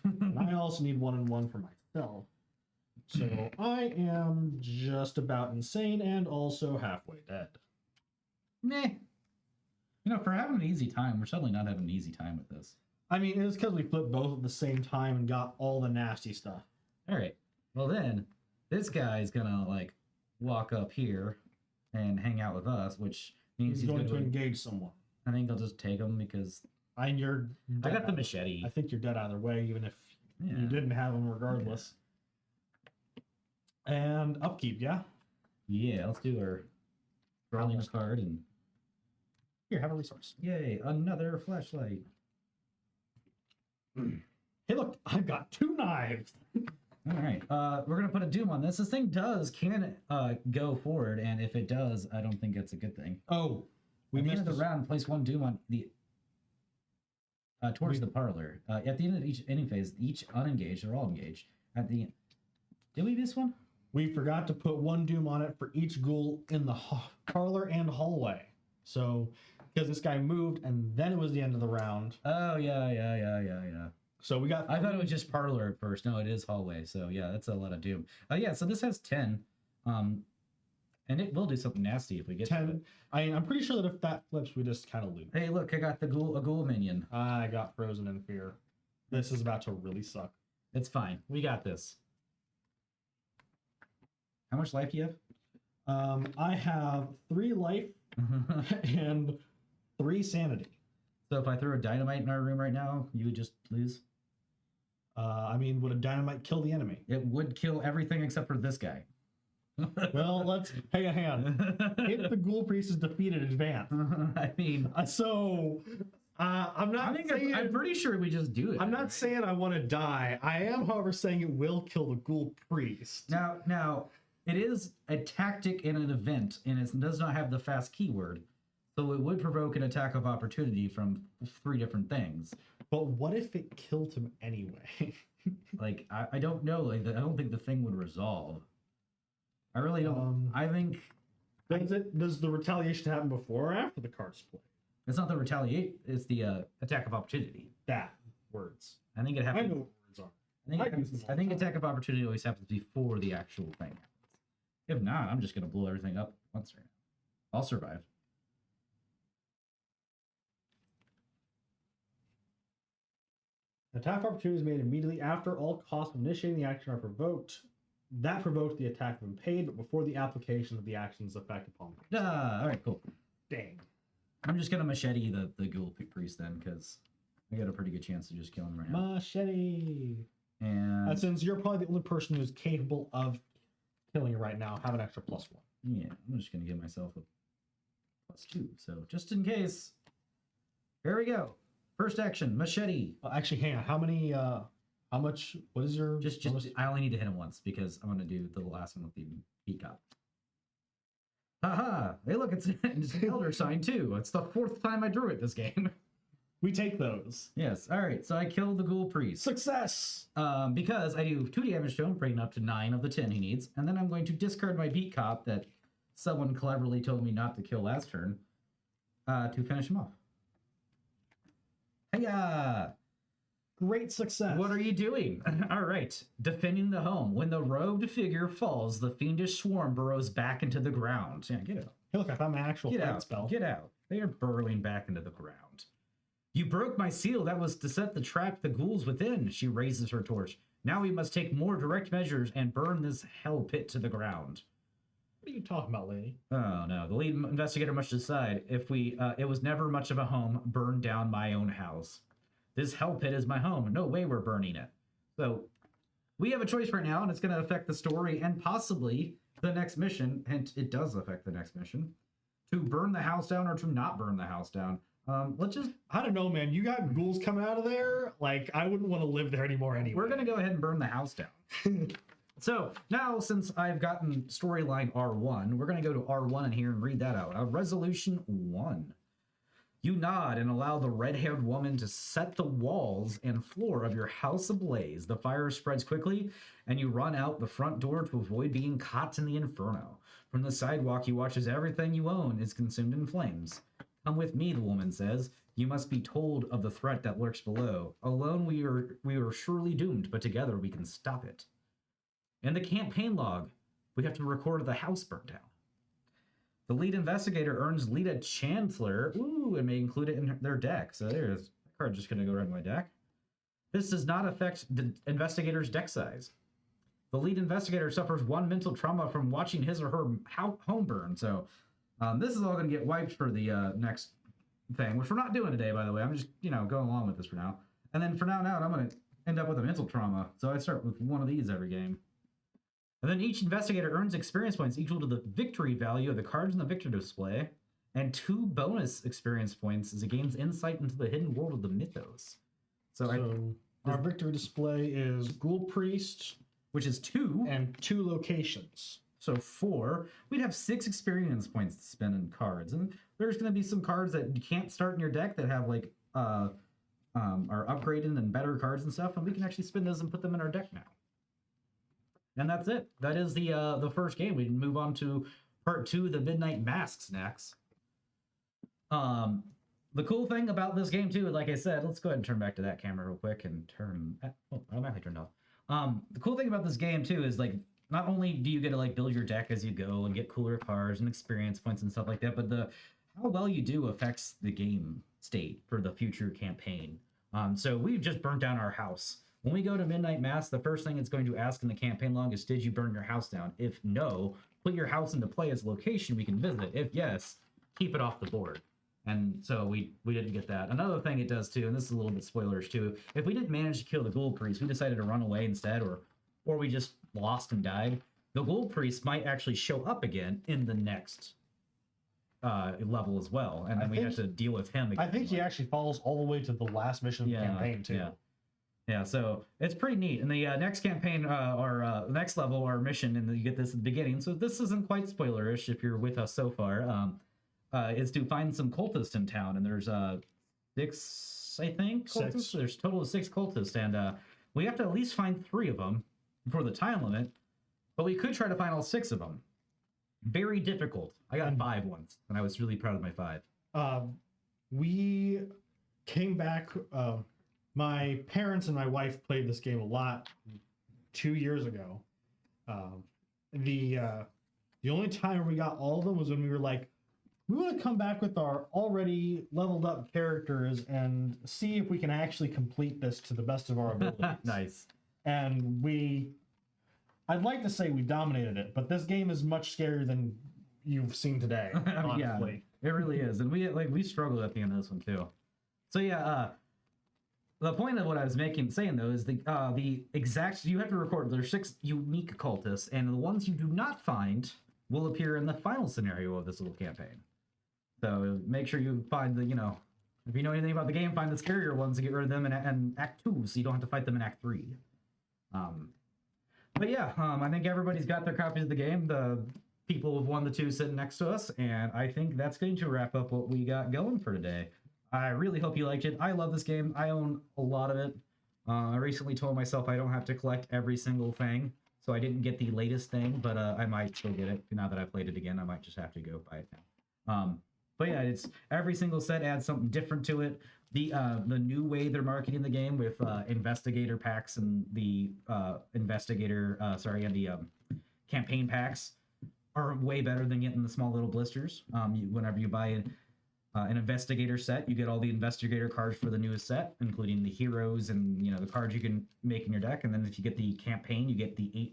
Speaker 2: And I also need 1 and 1 for myself. So I am just about insane and also halfway dead.
Speaker 1: Meh. You know, for having an easy time, we're suddenly not having an easy time with this.
Speaker 2: I mean, it's because we flipped both at the same time and got all the nasty stuff.
Speaker 1: All right. Well, then, this guy's gonna, like, walk up here and hang out with us, which means
Speaker 2: he's going to engage someone.
Speaker 1: I think I'll just take him because...
Speaker 2: I
Speaker 1: got the machete.
Speaker 2: I think you're dead either way, even if you didn't have him regardless. And upkeep, yeah?
Speaker 1: Yeah, let's do our drawing a card and
Speaker 2: Here, have a resource.
Speaker 1: yay, another flashlight.
Speaker 2: Hey, look, I've got 2 knives.
Speaker 1: All right, we're gonna put a doom on this. This thing can go forward, and if it does, I don't think it's a good thing.
Speaker 2: Oh, we
Speaker 1: At the end
Speaker 2: missed
Speaker 1: of the
Speaker 2: this.
Speaker 1: round, place 1 doom on the towards the parlor. At the end of each inning phase, each unengaged or all engaged. At the did we miss one?
Speaker 2: We forgot to put 1 doom on it for each ghoul in the parlor and hallway. So, because this guy moved, and then it was the end of the round.
Speaker 1: Oh yeah.
Speaker 2: So we got.
Speaker 1: I thought it was just parlor at first. No, it is hallway. So yeah, that's a lot of doom. Yeah, so this has 10. And it will do something nasty if we get
Speaker 2: 10.
Speaker 1: to it.
Speaker 2: I'm pretty sure that if that flips, we just kind of lose.
Speaker 1: Hey, look, I got a ghoul minion.
Speaker 2: I got frozen in fear. This is about to really suck.
Speaker 1: It's fine. We got this. How much life do you have?
Speaker 2: I have 3 life and 3 sanity.
Speaker 1: So if I threw a dynamite in our room right now, you would just lose?
Speaker 2: I mean, would a dynamite kill the enemy?
Speaker 1: It would kill everything except for this guy.
Speaker 2: Well, let's hang a hand. If the ghoul priest is defeated, advance.
Speaker 1: I mean,
Speaker 2: I'm not saying.
Speaker 1: I'm pretty sure we just do it.
Speaker 2: I'm not
Speaker 1: right?
Speaker 2: saying I want to die. I am, however, saying it will kill the ghoul priest.
Speaker 1: Now, it is a tactic in an event, and it does not have the fast keyword, so it would provoke an attack of opportunity from 3 different things.
Speaker 2: But what if it killed him anyway?
Speaker 1: Like, I don't know. Like, I don't think the thing would resolve. I really don't. I think
Speaker 2: Does the retaliation happen before or after the card's played?
Speaker 1: it's not the retaliate. It's the attack of opportunity.
Speaker 2: That words.
Speaker 1: I think it
Speaker 2: I
Speaker 1: happens.
Speaker 2: know what words are.
Speaker 1: I think attack of opportunity always happens before the actual thing happens. If not, I'm just gonna blow everything up once right now. I'll survive.
Speaker 2: Attack of opportunity is made immediately after all costs of initiating the action are provoked. That provoked the attack when paid, but before the application of the action's effect upon them.
Speaker 1: All right, cool.
Speaker 2: Dang.
Speaker 1: I'm just gonna machete the ghoul priest then, because I got a pretty good chance to just kill him right now.
Speaker 2: Machete.
Speaker 1: And
Speaker 2: Since you're probably the only person who's capable of killing it right now, have an extra +1.
Speaker 1: yeah, I'm just gonna give myself a +2. So just in case. Here we go. First action, machete.
Speaker 2: Actually, hang on. How many? How much? What is your?
Speaker 1: Just I only need to hit him once because I'm gonna do the last one with the peacock. Haha! Hey, look, it's an elder sign too. It's the 4th time I drew it this game.
Speaker 2: We take those.
Speaker 1: Yes. All right. So I killed the ghoul priest.
Speaker 2: Success.
Speaker 1: Because I do 2 damage to him, bringing up to 9 of the 10 he needs, and then I'm going to discard my beat cop that someone cleverly told me not to kill last turn to finish him off. Hiya!
Speaker 2: Great success.
Speaker 1: What are you doing? All right. Defending the home. When the robed figure falls, the fiendish swarm burrows back into the ground. Yeah, get out.
Speaker 2: Hey, look, I found my actual
Speaker 1: Get
Speaker 2: fight
Speaker 1: out.
Speaker 2: spell.
Speaker 1: Get out. They are burrowing back into the ground. You broke my seal. That was to set the trap the ghouls within. She raises her torch. Now we must take more direct measures and burn this hell pit to the ground.
Speaker 2: What are you talking about, lady?
Speaker 1: Oh no, the lead investigator must decide if it was never much of a home, burn down my own house. This hell pit is my home. No way we're burning it. So we have a choice right now, and it's going to affect the story and possibly the next mission. And it does affect the next mission, to burn the house down or to not burn the house down. Let's just.
Speaker 2: I don't know, man. You got ghouls coming out of there. Like, I wouldn't want to live there anymore anyway.
Speaker 1: We're going to go ahead and burn the house down. So now, since I've gotten storyline R1, we're going to go to R1 in here and read that out. Resolution 1. You nod and allow the red-haired woman to set the walls and floor of your house ablaze. The fire spreads quickly, and you run out the front door to avoid being caught in the inferno. From the sidewalk, you watch as everything you own is consumed in flames. Come with me, the woman says. You must be told of the threat that lurks below. Alone we are surely doomed, but together we can stop it. In the campaign log, we have to record the house burnt down. The lead investigator earns lead a chancellor, and may include it in their deck. So there's a card just going to go right in my deck. This does not affect the investigator's deck size. The lead investigator suffers 1 mental trauma from watching his or her home burn. So this is all going to get wiped for the next thing, which we're not doing today, by the way. I'm just, going along with this for now. And then for now, I'm going to end up with a mental trauma. So I start with one of these every game. And then each investigator earns experience points equal to the victory value of the cards in the victory display, and 2 bonus experience points as it gains insight into the hidden world of the mythos. So
Speaker 2: our victory display is Ghoul Priest,
Speaker 1: which is 2
Speaker 2: and 2 locations.
Speaker 1: So 4, we'd have 6 experience points to spend in cards, and there's going to be some cards that you can't start in your deck that have like are upgraded and better cards and stuff, and we can actually spin those and put them in our deck now. And that's it. That is the first game. We can move on to part 2, the Midnight Masks next. The cool thing about this game too, like I said, let's go ahead and turn back to that camera real quick and turn. Oh, I automatically turned off. The cool thing about this game too is like not only do you get to like build your deck as you go and get cooler cards and experience points and stuff like that, but how well you do affects the game state for the future campaign. So we've just burnt down our house. When we go to Midnight Mass, the first thing it's going to ask in the campaign log is, did you burn your house down? If no, put your house into play as a location we can visit. If yes, keep it off the board. And so we didn't get that. Another thing it does too, and this is a little bit spoilers too, if we didn't manage to kill the Ghoul Priest, we decided to run away instead, or we just lost and died, the Ghoul Priest might actually show up again in the next level as well, and then we have to deal with him again.
Speaker 2: I think he actually follows all the way to the last mission of the campaign too.
Speaker 1: Yeah, so it's pretty neat. And the next campaign, or next level, our mission, and you get this at the beginning, so this isn't quite spoilerish if you're with us so far, is to find some cultists in town, and there's 6, I think, cultists.
Speaker 2: 6.
Speaker 1: There's a total of 6 cultists, and we have to at least find 3 of them before the time limit, but we could try to find all 6 of them. Very difficult. I got 5 once, and I was really proud of my 5.
Speaker 2: We came back. My parents and my wife played this game a lot 2 years ago. The only time we got all of them was when we were like, we want to come back with our already leveled up characters and see if we can actually complete this to the best of our abilities.
Speaker 1: Nice.
Speaker 2: And I'd like to say we dominated it, but this game is much scarier than you've seen today, honestly.
Speaker 1: Yeah, it really is. And we struggled at the end of this one too. So yeah, the point of what I was saying though is the exact, you have to record, there's 6 unique cultists, and the ones you do not find will appear in the final scenario of this little campaign. So make sure you find if you know anything about the game, find the scarier ones and get rid of them in Act 2, so you don't have to fight them in Act 3. But yeah, I think everybody's got their copies of the game. The people of 1 to 2 sitting next to us, and I think that's going to wrap up what we got going for today. I really hope you liked it. I love this game. I own a lot of it. I recently told myself I don't have to collect every single thing, so I didn't get the latest thing, but I might still get it. Now that I've played it again, I might just have to go buy it now. But yeah, it's every single set adds something different to it. The new way they're marketing the game with investigator packs and the campaign packs are way better than getting the small little blisters. Whenever you buy an investigator set, you get all the investigator cards for the newest set, including the heroes and the cards you can make in your deck. And then if you get the campaign, you get the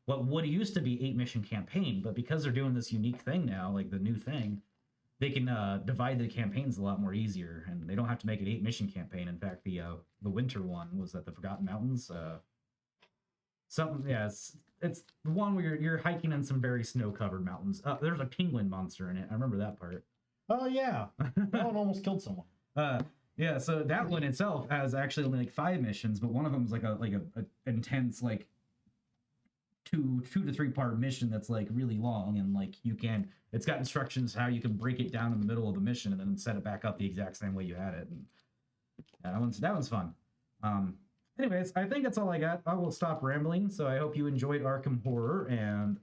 Speaker 1: what would used to be 8 mission campaign, but because they're doing this unique thing now, like the new thing, they can divide the campaigns a lot more easier, and they don't have to make an 8 mission campaign. In fact, the winter one was at the Forgotten Mountains. It's the one where you're hiking in some very snow-covered mountains. There's a penguin monster in it. I remember that part.
Speaker 2: Oh yeah, that one almost killed someone.
Speaker 1: Yeah, so that one itself has actually only like 5 missions, but one of them is like a intense like 2 to 3 part mission that's like really long, and like it's got instructions how you can break it down in the middle of the mission and then set it back up the exact same way you had it. And that one's fun. Anyways, I think that's all I got. I will stop rambling. So I hope you enjoyed Arkham Horror, and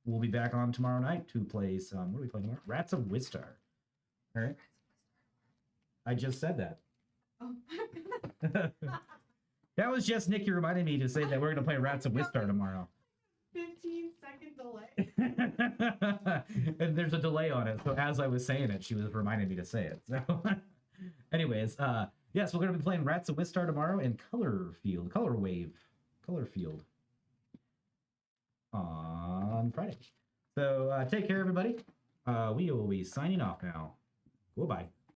Speaker 1: we'll be back on tomorrow night to play some. What are we playing tomorrow? Rats of Wistar. All right. I just said that.
Speaker 4: Oh.
Speaker 1: That was just Nikki reminding me to say that we're going to play Rats of Wistar tomorrow.
Speaker 4: 15-second delay.
Speaker 1: And there's a delay on it, so as I was saying it, she was reminding me to say it. So, anyways, yes, we're going to be playing Rats of Wistar tomorrow in Color Field on Friday. So take care, everybody. We will be signing off now. Goodbye.